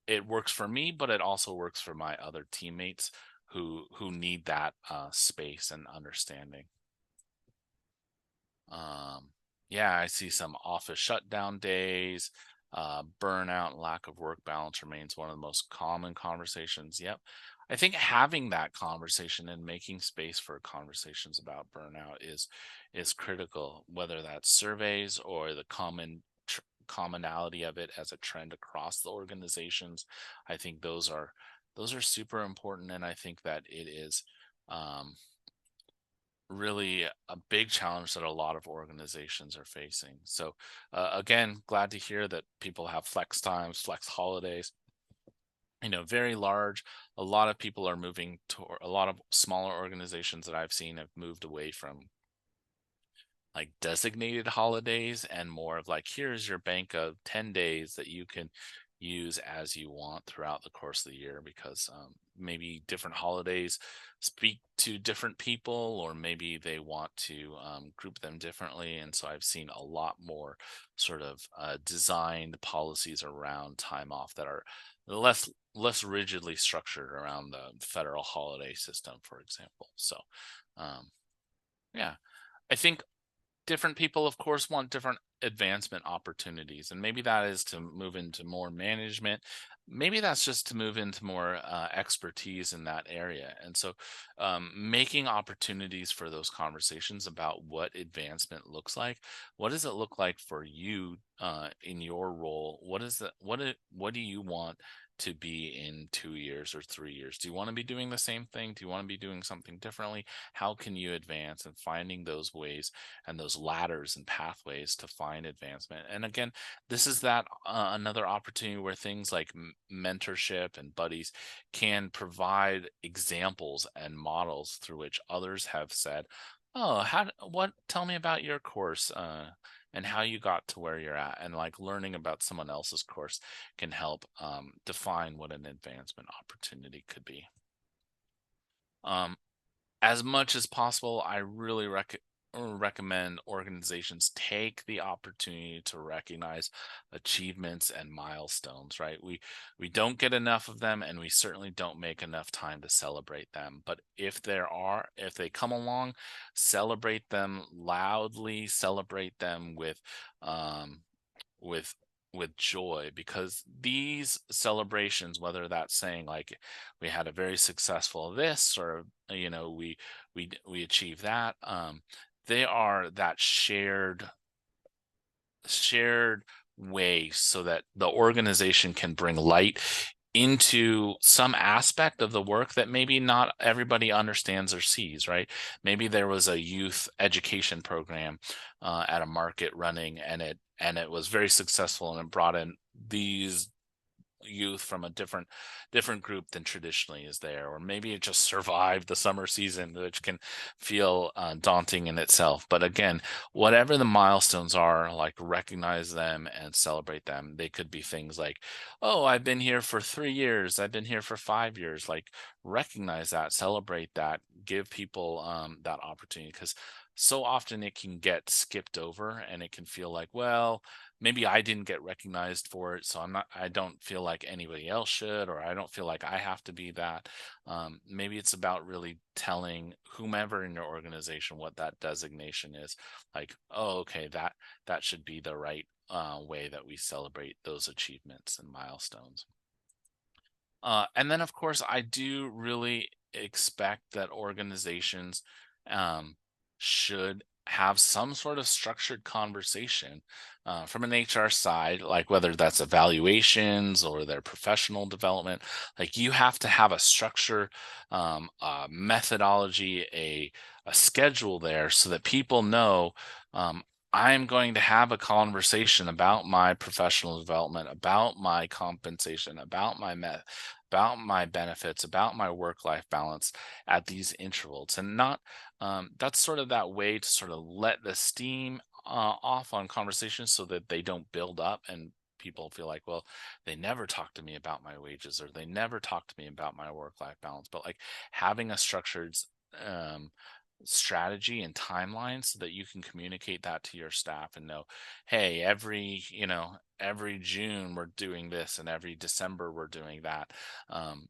it works for me, but it also works for my other teammates who need that space and understanding. Um, yeah, I see some office shutdown days, burnout, and lack of work balance remains one of the most common conversations. Yep. I think having that conversation and making space for conversations about burnout is critical, whether that's surveys or the commonality of it as a trend across the organizations. I think those are super important, and I think that it is um, really a big challenge that a lot of organizations are facing. So, again, glad to hear that people have flex times, flex holidays. Very large. A lot of people are moving to, a lot of smaller organizations that I've seen have moved away from like designated holidays and more of like, here's your bank of 10 days that you can use as you want throughout the course of the year, because maybe different holidays speak to different people, or maybe they want to group them differently. And so I've seen a lot more sort of designed policies around time off that are less rigidly structured around the federal holiday system, for example. So um, yeah, I think different people, of course, want different advancement opportunities, and maybe that is to move into more management. Maybe that's just to move into more expertise in that area. And so making opportunities for those conversations about what advancement looks like. What does it look like for you in your role? What do you want to be in 2 years or 3 years? Do you want to be doing the same thing? Do you want to be doing something differently? How can you advance? And finding those ways and those ladders and pathways to find advancement. And again, this is that another opportunity where things like mentorship and buddies can provide examples and models through which others have said, "Oh, what? Tell me about your course." And how you got to where you're at, and like learning about someone else's course can help define what an advancement opportunity could be. Um, as much as possible, I really recommend organizations take the opportunity to recognize achievements and milestones, right? We don't get enough of them, and we certainly don't make enough time to celebrate them. But if they come along, celebrate them loudly, celebrate them um with with joy, because these celebrations, whether that's saying like we had a very successful this, or we achieved that, they are that shared way so that the organization can bring light into some aspect of the work that maybe not everybody understands or sees, right? Maybe there was a youth education program at a market running, and it was very successful, and it brought in these youth from a different group than traditionally is there, or maybe it just survived the summer season, which can feel daunting in itself. But again, whatever the milestones are, like, recognize them and celebrate them. They could be things like, oh, I've been here for 3 years, I've been here for 5 years. Like, recognize that, celebrate that, give people that opportunity, because so often it can get skipped over and it can feel like, well, maybe I didn't get recognized for it, so I don't feel like anybody else should, or I don't feel like I have to be that. Maybe it's about really telling whomever in your organization what that designation is. Like, oh, okay, that should be the right way that we celebrate those achievements and milestones. And then, of course, I do really expect that organizations um, should have some sort of structured conversation from an HR side, like whether that's evaluations or their professional development. Like, you have to have a structure, a methodology, a schedule there so that people know. Um, I'm going to have a conversation about my professional development, about my compensation, about my benefits, about my work life balance at these intervals, and not that's sort of that way to sort of let the steam off on conversations so that they don't build up and people feel like, well, they never talk to me about my wages, or they never talk to me about my work life balance. But like, having a structured um, strategy and timeline so that you can communicate that to your staff and know, hey, every June we're doing this, and every December we're doing that. um,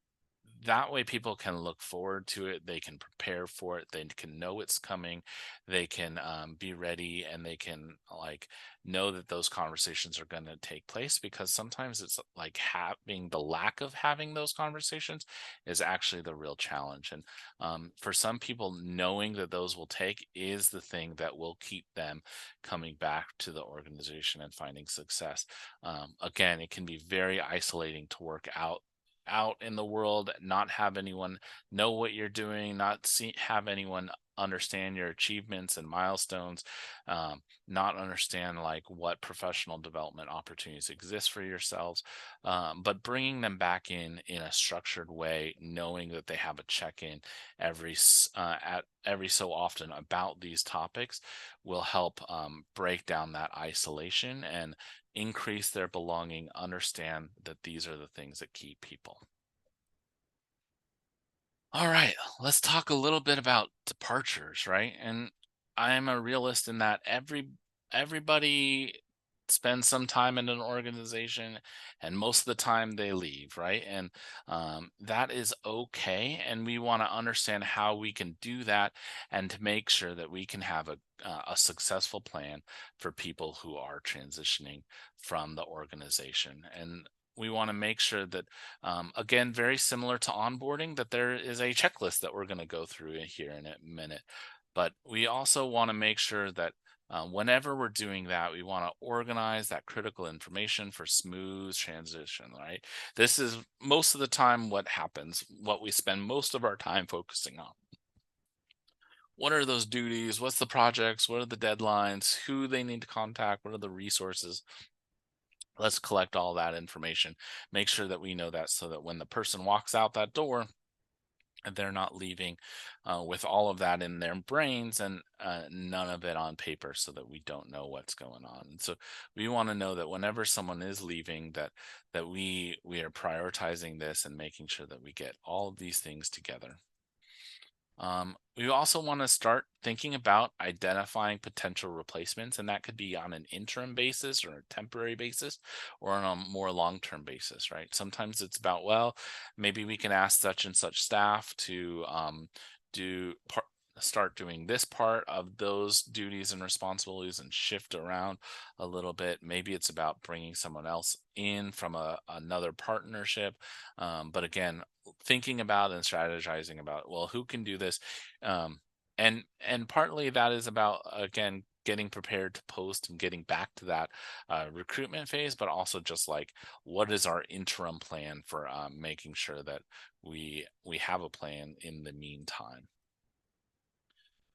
that way people can look forward to it, they can prepare for it, they can know it's coming, they can be ready, and they can, like, know that those conversations are going to take place, because sometimes it's like having the lack of having those conversations is actually the real challenge. And for some people, knowing that those will take is the thing that will keep them coming back to the organization and finding success. Again, it can be very isolating to work out in the world, not have anyone know what you're doing, not have anyone understand your achievements and milestones, not understand like what professional development opportunities exist for yourselves. But bringing them back in a structured way, knowing that they have a check-in at every so often about these topics, will help break down that isolation and increase their belonging, understand that these are the things that keep people. All right, let's talk a little bit about departures, right? And I'm a realist in that everybody spends some time in an organization, and most of the time they leave, right? And that is okay. And we want to understand how we can do that, and to make sure that we can have a successful plan for people who are transitioning from the organization. And we want to make sure that, again, very similar to onboarding, that there is a checklist that we're going to go through here in a minute. But we also want to make sure that whenever we're doing that, we want to organize that critical information for smooth transition, right? This is most of the time what happens, what we spend most of our time focusing on. What are those duties? What's the projects? What are the deadlines? Who they need to contact? What are the resources? Let's collect all that information, make sure that we know that, so that when the person walks out that door, they're not leaving with all of that in their brains, and none of it on paper, so that we don't know what's going on. And so we want to know that whenever someone is leaving, that we are prioritizing this and making sure that we get all of these things together. We also want to start thinking about identifying potential replacements, and that could be on an interim basis or a temporary basis, or on a more long-term basis, right? Sometimes it's about, well, maybe we can ask such and such staff to do part start doing this part of those duties and responsibilities and shift around a little bit. Maybe it's about bringing someone else in from another partnership. But again, thinking about and strategizing about, well, who can do this, um, and partly that is about, again, getting prepared to post and getting back to that recruitment phase, but also just like, what is our interim plan for making sure that we have a plan in the meantime.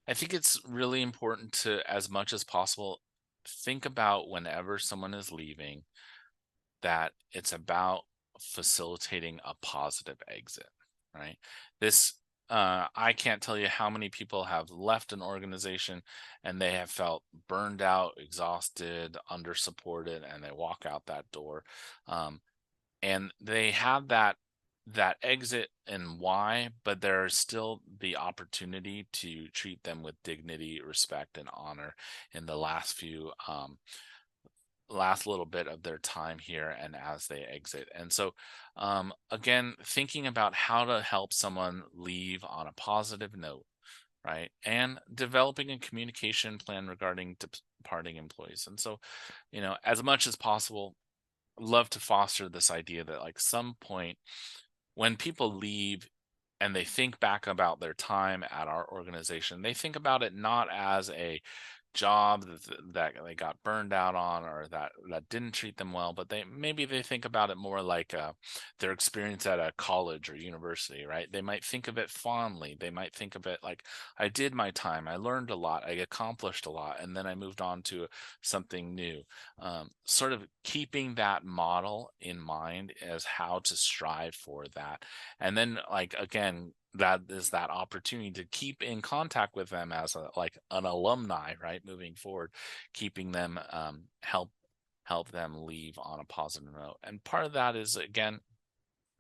I think it's really important to, as much as possible, think about whenever someone is leaving, that it's about facilitating a positive exit, right? This I can't tell you how many people have left an organization and they have felt burned out, exhausted, under supported, and they walk out that door. Um, and they have that exit and why, but there's still the opportunity to treat them with dignity, respect, and honor in the last little bit of their time here and as they exit. And so, again, thinking about how to help someone leave on a positive note, right? And developing a communication plan regarding departing employees. And so, as much as possible, love to foster this idea that, like, some point when people leave and they think back about their time at our organization, they think about it not as a job that they got burned out on or that didn't treat them well, but they think about it more like their experience at a college or university, right? They might think of it fondly. They might think of it like, I did my time, I learned a lot, I accomplished a lot, and then I moved on to something new. Sort of keeping that model in mind as how to strive for that. And then, like, again, that is that opportunity to keep in contact with them as an alumni, right? Moving forward, keeping them, help them leave on a positive note. And part of that is, again,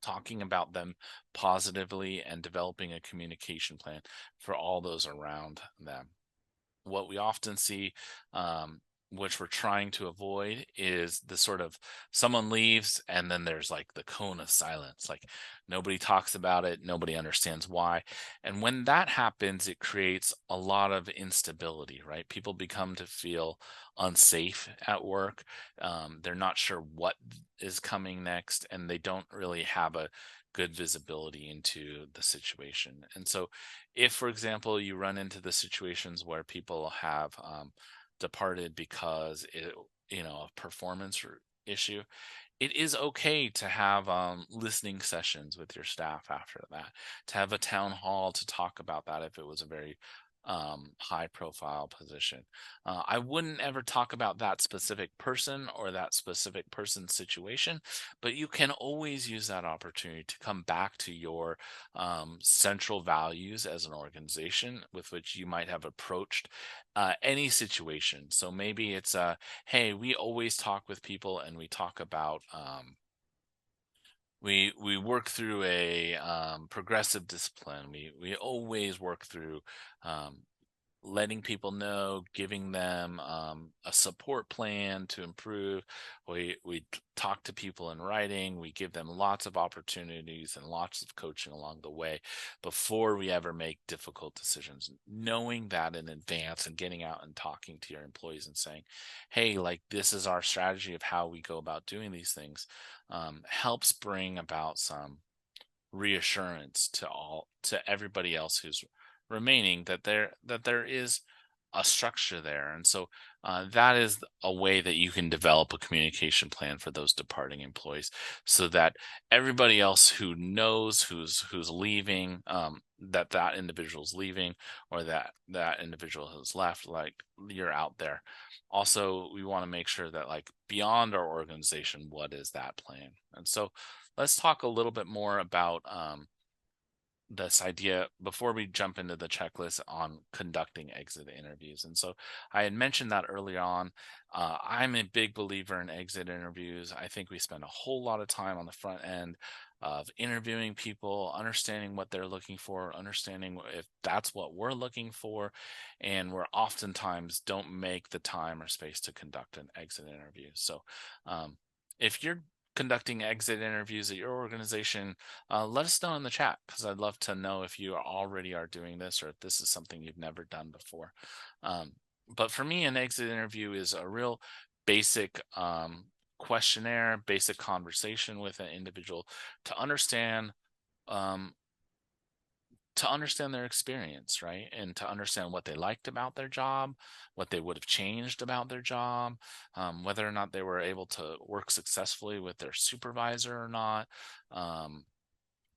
talking about them positively and developing a communication plan for all those around them. What we often see, which we're trying to avoid, is the sort of someone leaves and then there's like the cone of silence. Like, nobody talks about it, nobody understands why. And when that happens, it creates a lot of instability, right? People become to feel unsafe at work. They're not sure what is coming next, and they don't really have a good visibility into the situation. And so, if, for example, you run into the situations where people have departed because a performance issue, it is okay to have listening sessions with your staff after that, to have a town hall to talk about that if it was a very high profile position. I wouldn't ever talk about that specific person or that specific person's situation, but you can always use that opportunity to come back to your central values as an organization with which you might have approached any situation. So maybe it's hey, we always talk with people and we talk about we work through a progressive discipline. We always work through um, letting people know, giving them a support plan to improve. We talk to people in writing. We give them lots of opportunities and lots of coaching along the way before we ever make difficult decisions. Knowing that in advance and getting out and talking to your employees and saying, "Hey, like, this is our strategy of how we go about doing these things," helps bring about some reassurance to everybody else who's remaining, that there is a structure there. And so that is a way that you can develop a communication plan for those departing employees, so that everybody else who knows who's leaving, that individual's leaving, or that individual has left, like, you're out there. Also, we want to make sure that, like, beyond our organization, what is that plan? And so let's talk a little bit more about this idea before we jump into the checklist on conducting exit interviews. And so I had mentioned that early on. I'm a big believer in exit interviews. I think we spend a whole lot of time on the front end of interviewing people, understanding what they're looking for, understanding if that's what we're looking for, and we're oftentimes don't make the time or space to conduct an exit interview. So if you're conducting exit interviews at your organization, let us know in the chat, because I'd love to know if you already are doing this or if this is something you've never done before. But for me, an exit interview is a real basic questionnaire, basic conversation with an individual to understand um, their experience, right? And to understand what they liked about their job, what they would have changed about their job, whether or not they were able to work successfully with their supervisor or not. Um,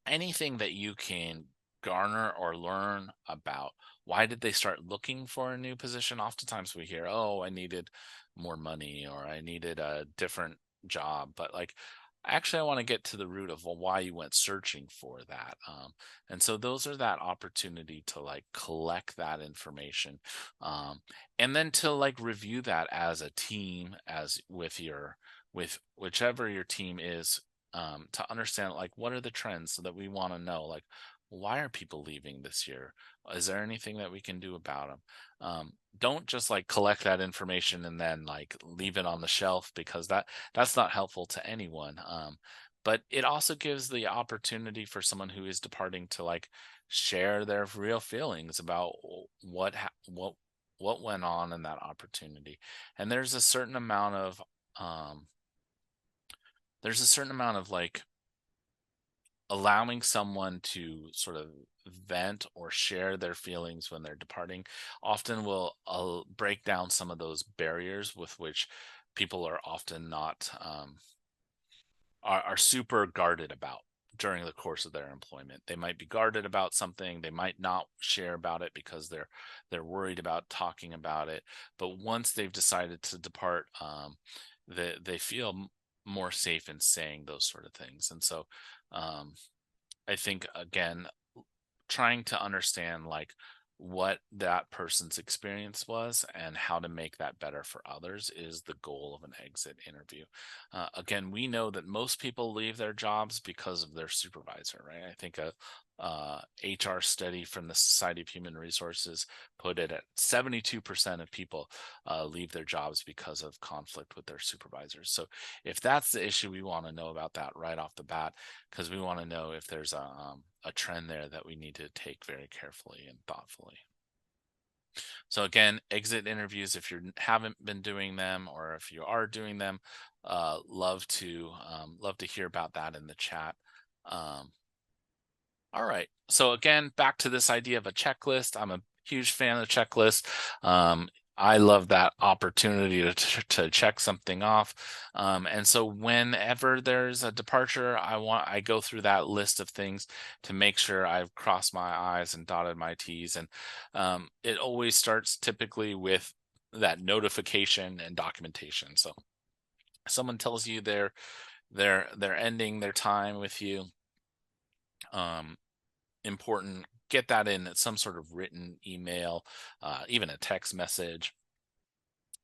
Anything that you can garner or learn about why did they start looking for a new position. Oftentimes we hear, oh, I needed more money or I needed a different job, but, like, actually, I want to get to the root of, well, why you went searching for that. And so those are that opportunity to like collect that information, um, and then to like review that as a team, as with whichever your team is, to understand like what are the trends, so that we want to know like, why are people leaving this year? Is there anything that we can do about them? Don't just like collect that information and then like leave it on the shelf, because that's not helpful to anyone. But it also gives the opportunity for someone who is departing to like share their real feelings about what went on in that opportunity. And um, there's a certain amount of like allowing someone to sort of vent or share their feelings when they're departing often will break down some of those barriers with which people are often not are super guarded about during the course of their employment. They might be guarded about something, they might not share about it because they're worried about talking about it. But once they've decided to depart, they feel more safe in saying those sort of things. And so um, I think again, trying to understand like what that person's experience was and how to make that better for others is the goal of an exit interview. Again, we know that most people leave their jobs because of their supervisor, right? I think a HR study from the Society of Human Resources put it at 72% of people leave their jobs because of conflict with their supervisors. So if that's the issue, we want to know about that right off the bat, because we want to know if there's a trend there that we need to take very carefully and thoughtfully. So again, exit interviews, if you haven't been doing them or if you are doing them, love to hear about that in the chat. Um, all right. So again, back to this idea of a checklist. I'm a huge fan of checklists. I love that opportunity to check something off. And so whenever there's a departure, I go through that list of things to make sure I've crossed my I's and dotted my T's. And it always starts typically with that notification and documentation. So someone tells you they're ending their time with you. Um, Important, get that in some sort of written email, even a text message,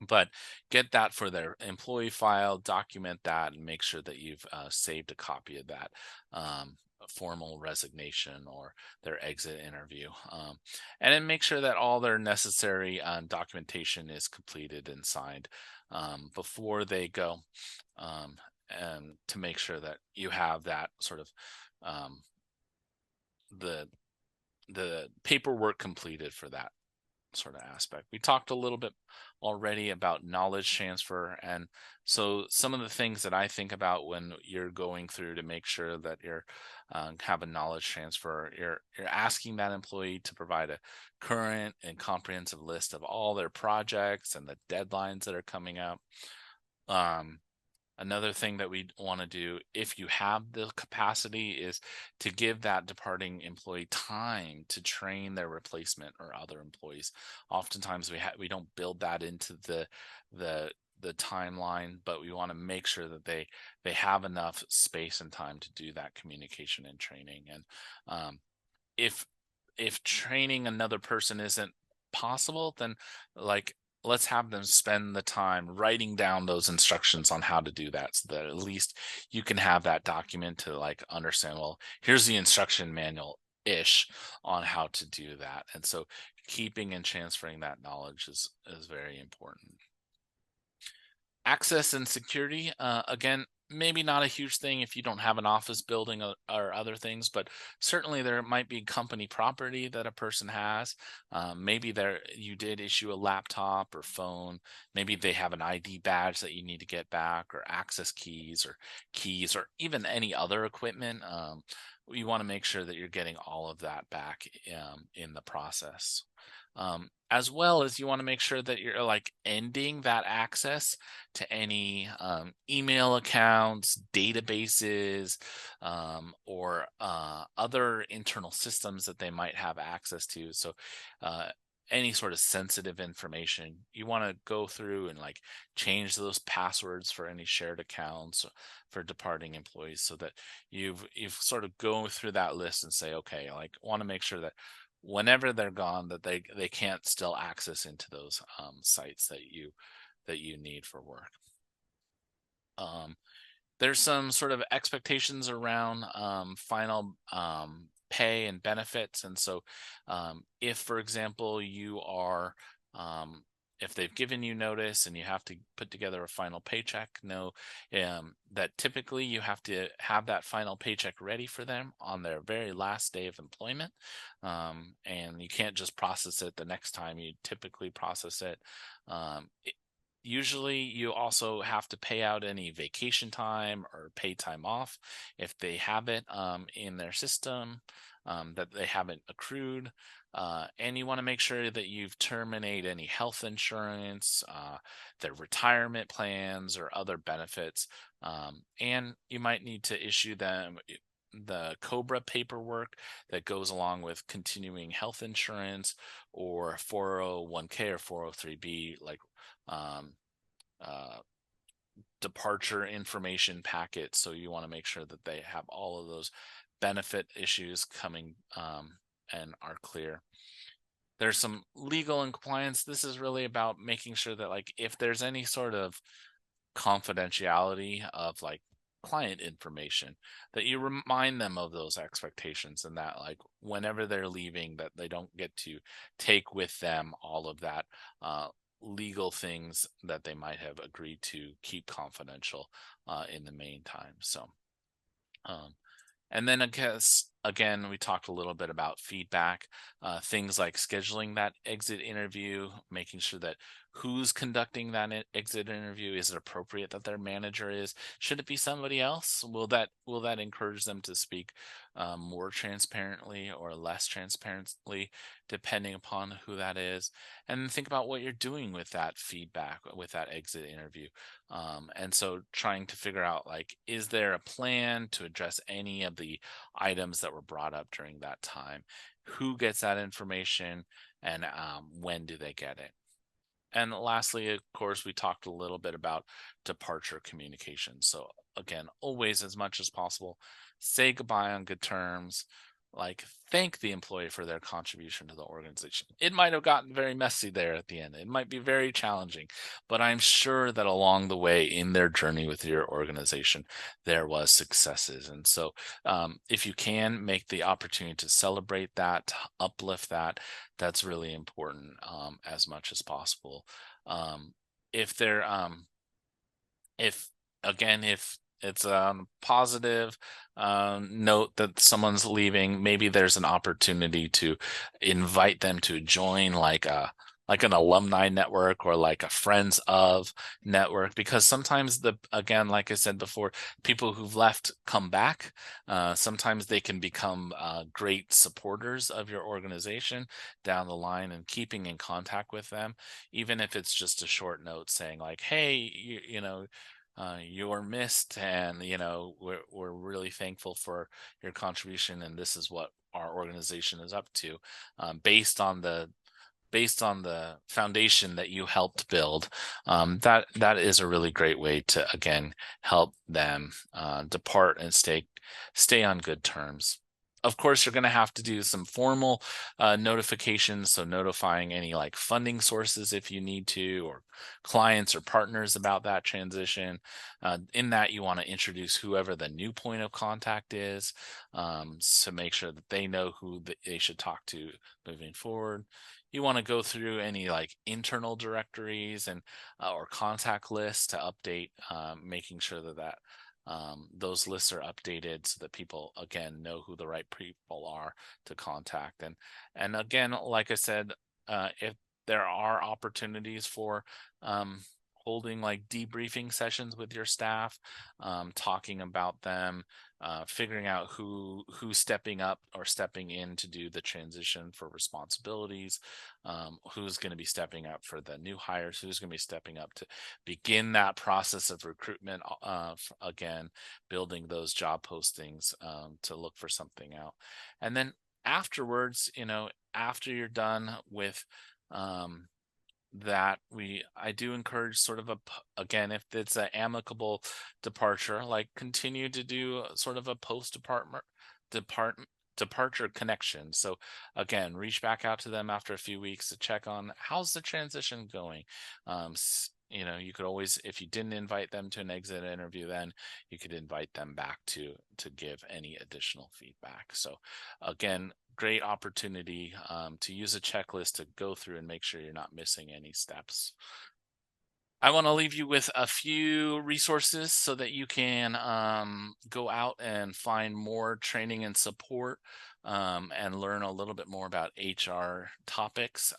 but get that for their employee file, document that, and make sure that you've saved a copy of that formal resignation or their exit interview. And then make sure that all their necessary documentation is completed and signed before they go, and to make sure that you have that sort of um, the paperwork completed for that sort of aspect. We talked a little bit already about knowledge transfer. And so some of the things that I think about when you're going through to make sure that you're have a knowledge transfer, you're asking that employee to provide a current and comprehensive list of all their projects and the deadlines that are coming up. Um, Another thing that we want to do, if you have the capacity, is to give that departing employee time to train their replacement or other employees. Oftentimes we don't build that into the timeline, but we want to make sure that they have enough space and time to do that communication and training. And if training another person isn't possible, then like let's have them spend the time writing down those instructions on how to do that, so that at least you can have that document to like understand, well, here's the instruction manual ish on how to do that. And so keeping and transferring that knowledge is very important. Access and security, again, maybe not a huge thing if you don't have an office building or other things, but certainly there might be company property that a person has. Maybe you did issue a laptop or phone. Maybe they have an ID badge that you need to get back, or access keys or even any other equipment. You want to make sure that you're getting all of that back in the process. As well as you want to make sure that you're like ending that access to any email accounts, databases, or other internal systems that they might have access to. So any sort of sensitive information, you want to go through and like change those passwords for any shared accounts for departing employees, so that you've sort of go through that list and say, okay, like want to make sure that whenever they're gone, that they can't still access into those sites that you need for work. Um, there's some sort of expectations around final pay and benefits. And so, if, for example, you are, if they've given you notice and you have to put together a final paycheck, know that typically you have to have that final paycheck ready for them on their very last day of employment. And you can't just process it the next time you typically process it. Usually, you also have to pay out any vacation time or pay time off if they have it in their system that they haven't accrued. And you want to make sure that you've terminated any health insurance, their retirement plans, or other benefits. And you might need to issue them the COBRA paperwork that goes along with continuing health insurance, or 401k or 403b, like um, uh, departure information packet. So you want to make sure that they have all of those benefit issues coming and are clear. There's some legal and compliance. This is really about making sure that, like, if there's any sort of confidentiality of like client information, that you remind them of those expectations, and that like whenever they're leaving, that they don't get to take with them all of that legal things that they might have agreed to keep confidential in the meantime. So um, and then I guess again, we talked a little bit about feedback, things like scheduling that exit interview, making sure that who's conducting that exit interview, is it appropriate that their manager is? Should it be somebody else? Will that encourage them to speak more transparently or less transparently, depending upon who that is? And then think about what you're doing with that feedback, with that exit interview. And so trying to figure out, like, is there a plan to address any of the items that were brought up during that time? Who gets that information, and when do they get it? And lastly, of course, we talked a little bit about departure communication. So again, always, as much as possible, say goodbye on good terms. Like, thank the employee for their contribution to the organization. It might have gotten very messy there at the end. It might be very challenging, but I'm sure that along the way in their journey with your organization, there was successes. And so, if you can make the opportunity to celebrate that, to uplift that, that's really important, as much as possible. If they're if again, if it's a positive note that someone's leaving, maybe there's an opportunity to invite them to join like an alumni network, or like a friends of network, because sometimes, again, like I said before, people who've left come back. Sometimes they can become great supporters of your organization down the line, and keeping in contact with them, even if it's just a short note saying like, hey, you're missed, and we're really thankful for your contribution, and this is what our organization is up to, based on the foundation that you helped build. That is a really great way to, again, help them depart and stay on good terms. Of course, you're going to have to do some formal notifications, so notifying any like funding sources if you need to, or clients or partners about that transition. In that, you want to introduce whoever the new point of contact is, to make sure that they know who they should talk to moving forward. You want to go through any like internal directories and or contact lists to update, making sure that those lists are updated, so that people, again, know who the right people are to contact. And again, like I said, if there are opportunities for holding like debriefing sessions with your staff, talking about them, figuring out who's stepping up or stepping in to do the transition for responsibilities, who's going to be stepping up for the new hires, who's going to be stepping up to begin that process of recruitment, again, building those job postings to look for something out. And then afterwards, after you're done with um, that I do encourage sort of again, if it's an amicable departure, like continue to do sort of a post department departure connection. So again, reach back out to them after a few weeks to check on how's the transition going. You could always, if you didn't invite them to an exit interview, then you could invite them back to give any additional feedback. So again, great opportunity to use a checklist to go through and make sure you're not missing any steps. I want to leave you with a few resources so that you can go out and find more training and support and learn a little bit more about HR topics.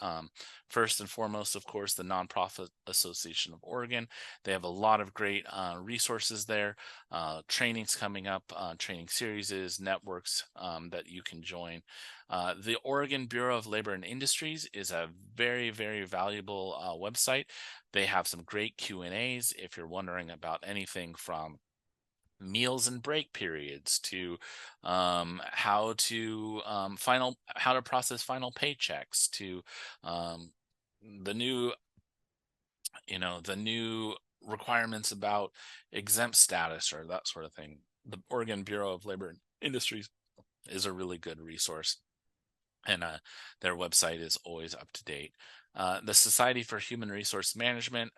First and foremost, of course, the Nonprofit Association of Oregon. They have a lot of great resources there, trainings coming up, training series, networks that you can join. The Oregon Bureau of Labor and Industries is a very, very valuable website. They have some great Q&As if you're wondering about anything from meals and break periods to how to process final paychecks to um, the new the new requirements about exempt status or that sort of thing. The Oregon Bureau of Labor and Industries is a really good resource, and their website is always up to date. The Society for Human Resource Management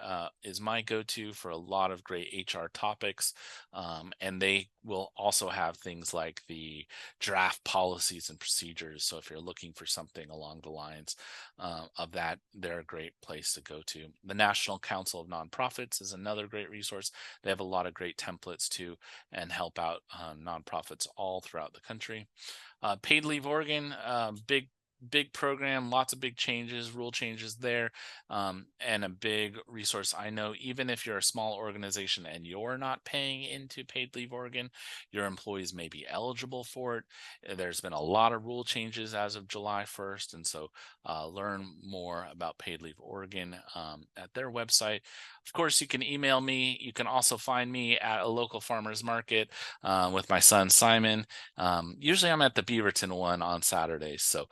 is my go-to for a lot of great HR topics, and they will also have things like the draft policies and procedures. So if you're looking for something along the lines of that, they're a great place to go to. The National Council of Nonprofits is another great resource. They have a lot of great templates too, and help out nonprofits all throughout the country. Paid Leave Oregon, big program, lots of big changes, rule changes there, and a big resource. I know even if you're a small organization and you're not paying into Paid Leave Oregon, your employees may be eligible for it. There's been a lot of rule changes as of July 1st, and so learn more about Paid Leave Oregon at their website. Of course, you can email me. You can also find me at a local farmer's market with my son Simon. Usually I'm at the Beaverton one on Saturdays, so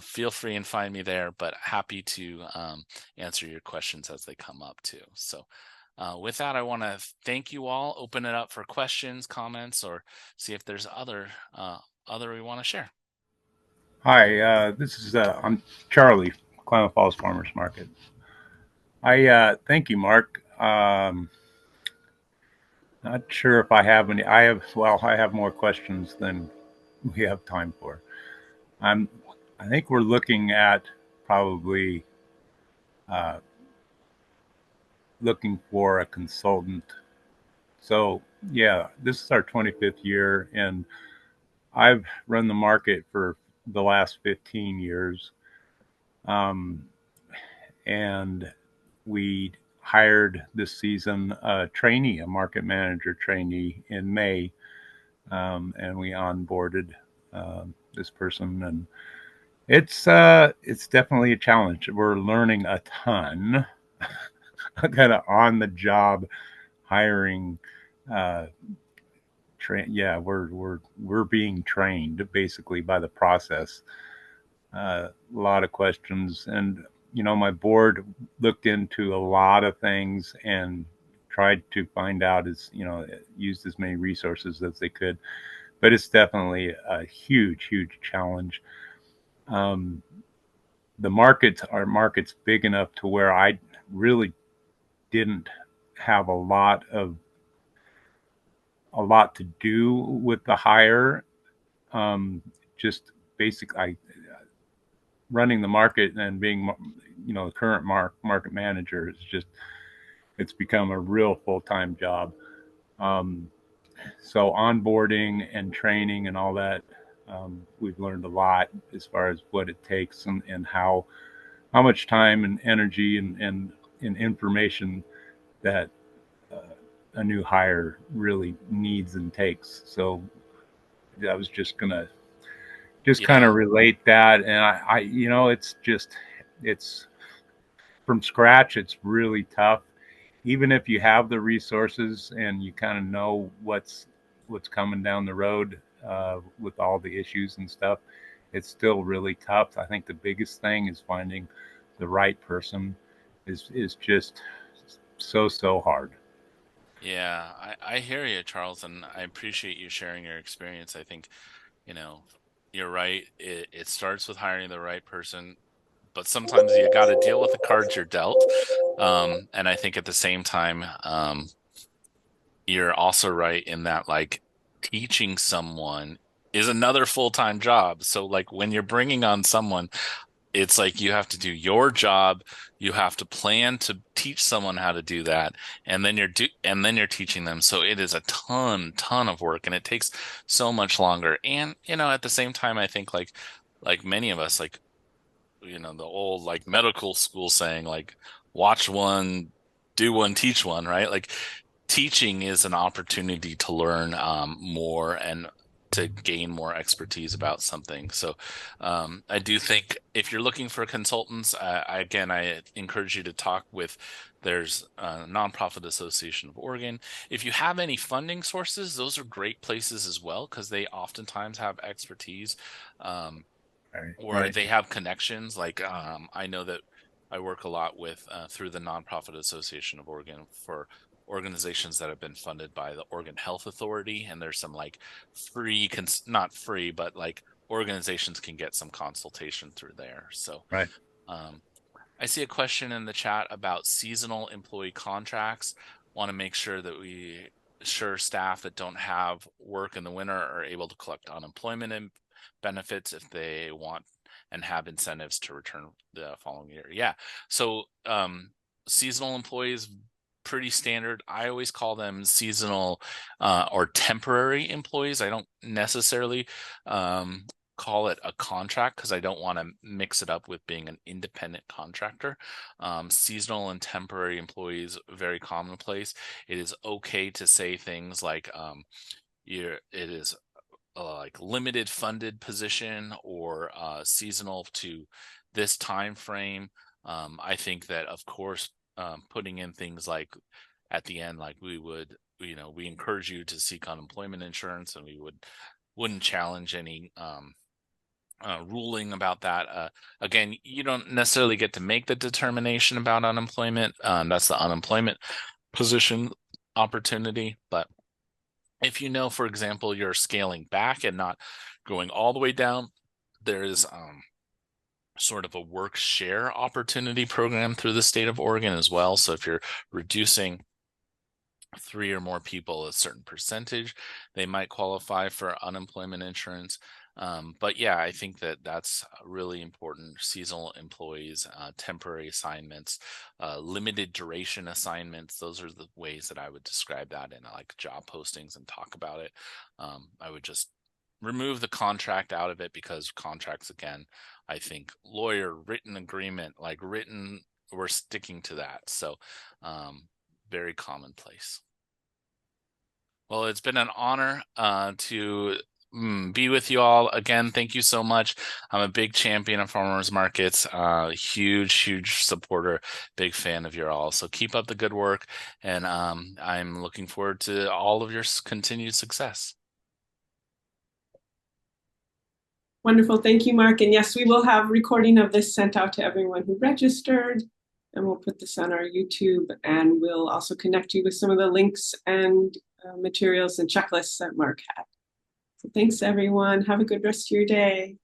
feel free and find me there, but happy to answer your questions as they come up too. So with that, I want to thank you all, open it up for questions, comments, or see if there's other we want to share. Hi, I'm Charlie, Klamath Falls Farmers Market. I thank you, Mark. Not sure if I have any. I have more questions than we have time for. I'm. I think we're looking at probably uh, looking for a consultant. So yeah, this is our 25th year, and I've run the market for the last 15 years. Um, and we hired this season a trainee, a market manager trainee in May, and we onboarded this person, and it's definitely a challenge. We're learning a ton, kind of on the job hiring. Uh, yeah, we're being trained basically by the process. A lot of questions, and my board looked into a lot of things and tried to find out used as many resources as they could, but it's definitely a huge challenge. um, the market's big enough to where I really didn't have a lot to do with the hire. Just basically running the market and being the current market manager is just, it's become a real full-time job. um, so onboarding and training and all that, we've learned a lot as far as what it takes, and how much time and energy and information that a new hire really needs and takes. So I was just gonna kind of relate that. And it's from scratch. It's really tough, even if you have the resources and you kind of know what's coming down the road with all the issues and stuff. It's still really tough. I think the biggest thing is finding the right person is just so hard. Yeah, I hear you, Charles, and I appreciate you sharing your experience. I think, you know, you're right. It starts with hiring the right person, but sometimes you got to deal with the cards you're dealt. And I think at the same time, you're also right in that like teaching someone is another full-time job. So like when you're bringing on someone, it's like you have to do your job, you have to plan to teach someone how to do that, and then you're teaching them. So it is a ton of work, and it takes so much longer. And at the same time, I think like many of us, like the old like medical school saying, like watch one, do one, teach one, right? Like teaching is an opportunity to learn more and to gain more expertise about something. So I do think if you're looking for consultants, again, I encourage you to talk with, there's a Nonprofit Association of Oregon. If you have any funding sources, those are great places as well, because they oftentimes have expertise. Or they have connections. Like I know that I work a lot with through the Nonprofit Association of Oregon for organizations that have been funded by the Oregon Health Authority, and there's some like free, not free, but like organizations can get some consultation through there. So Right. I see a question in the chat about seasonal employee contracts. Want to make sure that staff that don't have work in the winter are able to collect unemployment and benefits if they want and have incentives to return the following year. Yeah. So seasonal employees, pretty standard. I always call them seasonal or temporary employees. I don't necessarily call it a contract because I don't want to mix it up with being an independent contractor. Seasonal and temporary employees, very commonplace. It is okay to say things like it is like limited funded position or seasonal to this time frame. I think that, of course, putting in things like at the end, like we would, we encourage you to seek unemployment insurance, and we wouldn't challenge any ruling about that. Again, you don't necessarily get to make the determination about unemployment. That's the unemployment position opportunity. But if for example, you're scaling back and not going all the way down, there's sort of a work share opportunity program through the state of Oregon as well. So if you're reducing 3 or more people a certain percentage, they might qualify for unemployment insurance. But yeah, I think that that's really important. Seasonal employees, temporary assignments, limited duration assignments. Those are the ways that I would describe that in like job postings and talk about it. I would just remove the contract out of it, because contracts, again, I think lawyer written agreement, like written, we're sticking to that. So very commonplace. Well, it's been an honor to be with you all again. Thank you so much. I'm a big champion of farmers markets, huge supporter, big fan of your all. So keep up the good work, and I'm looking forward to all of your continued success. Wonderful. Thank you, Mark. And yes, we will have recording of this sent out to everyone who registered, and we'll put this on our YouTube, and we'll also connect you with some of the links and materials and checklists that Mark had. So thanks, everyone. Have a good rest of your day.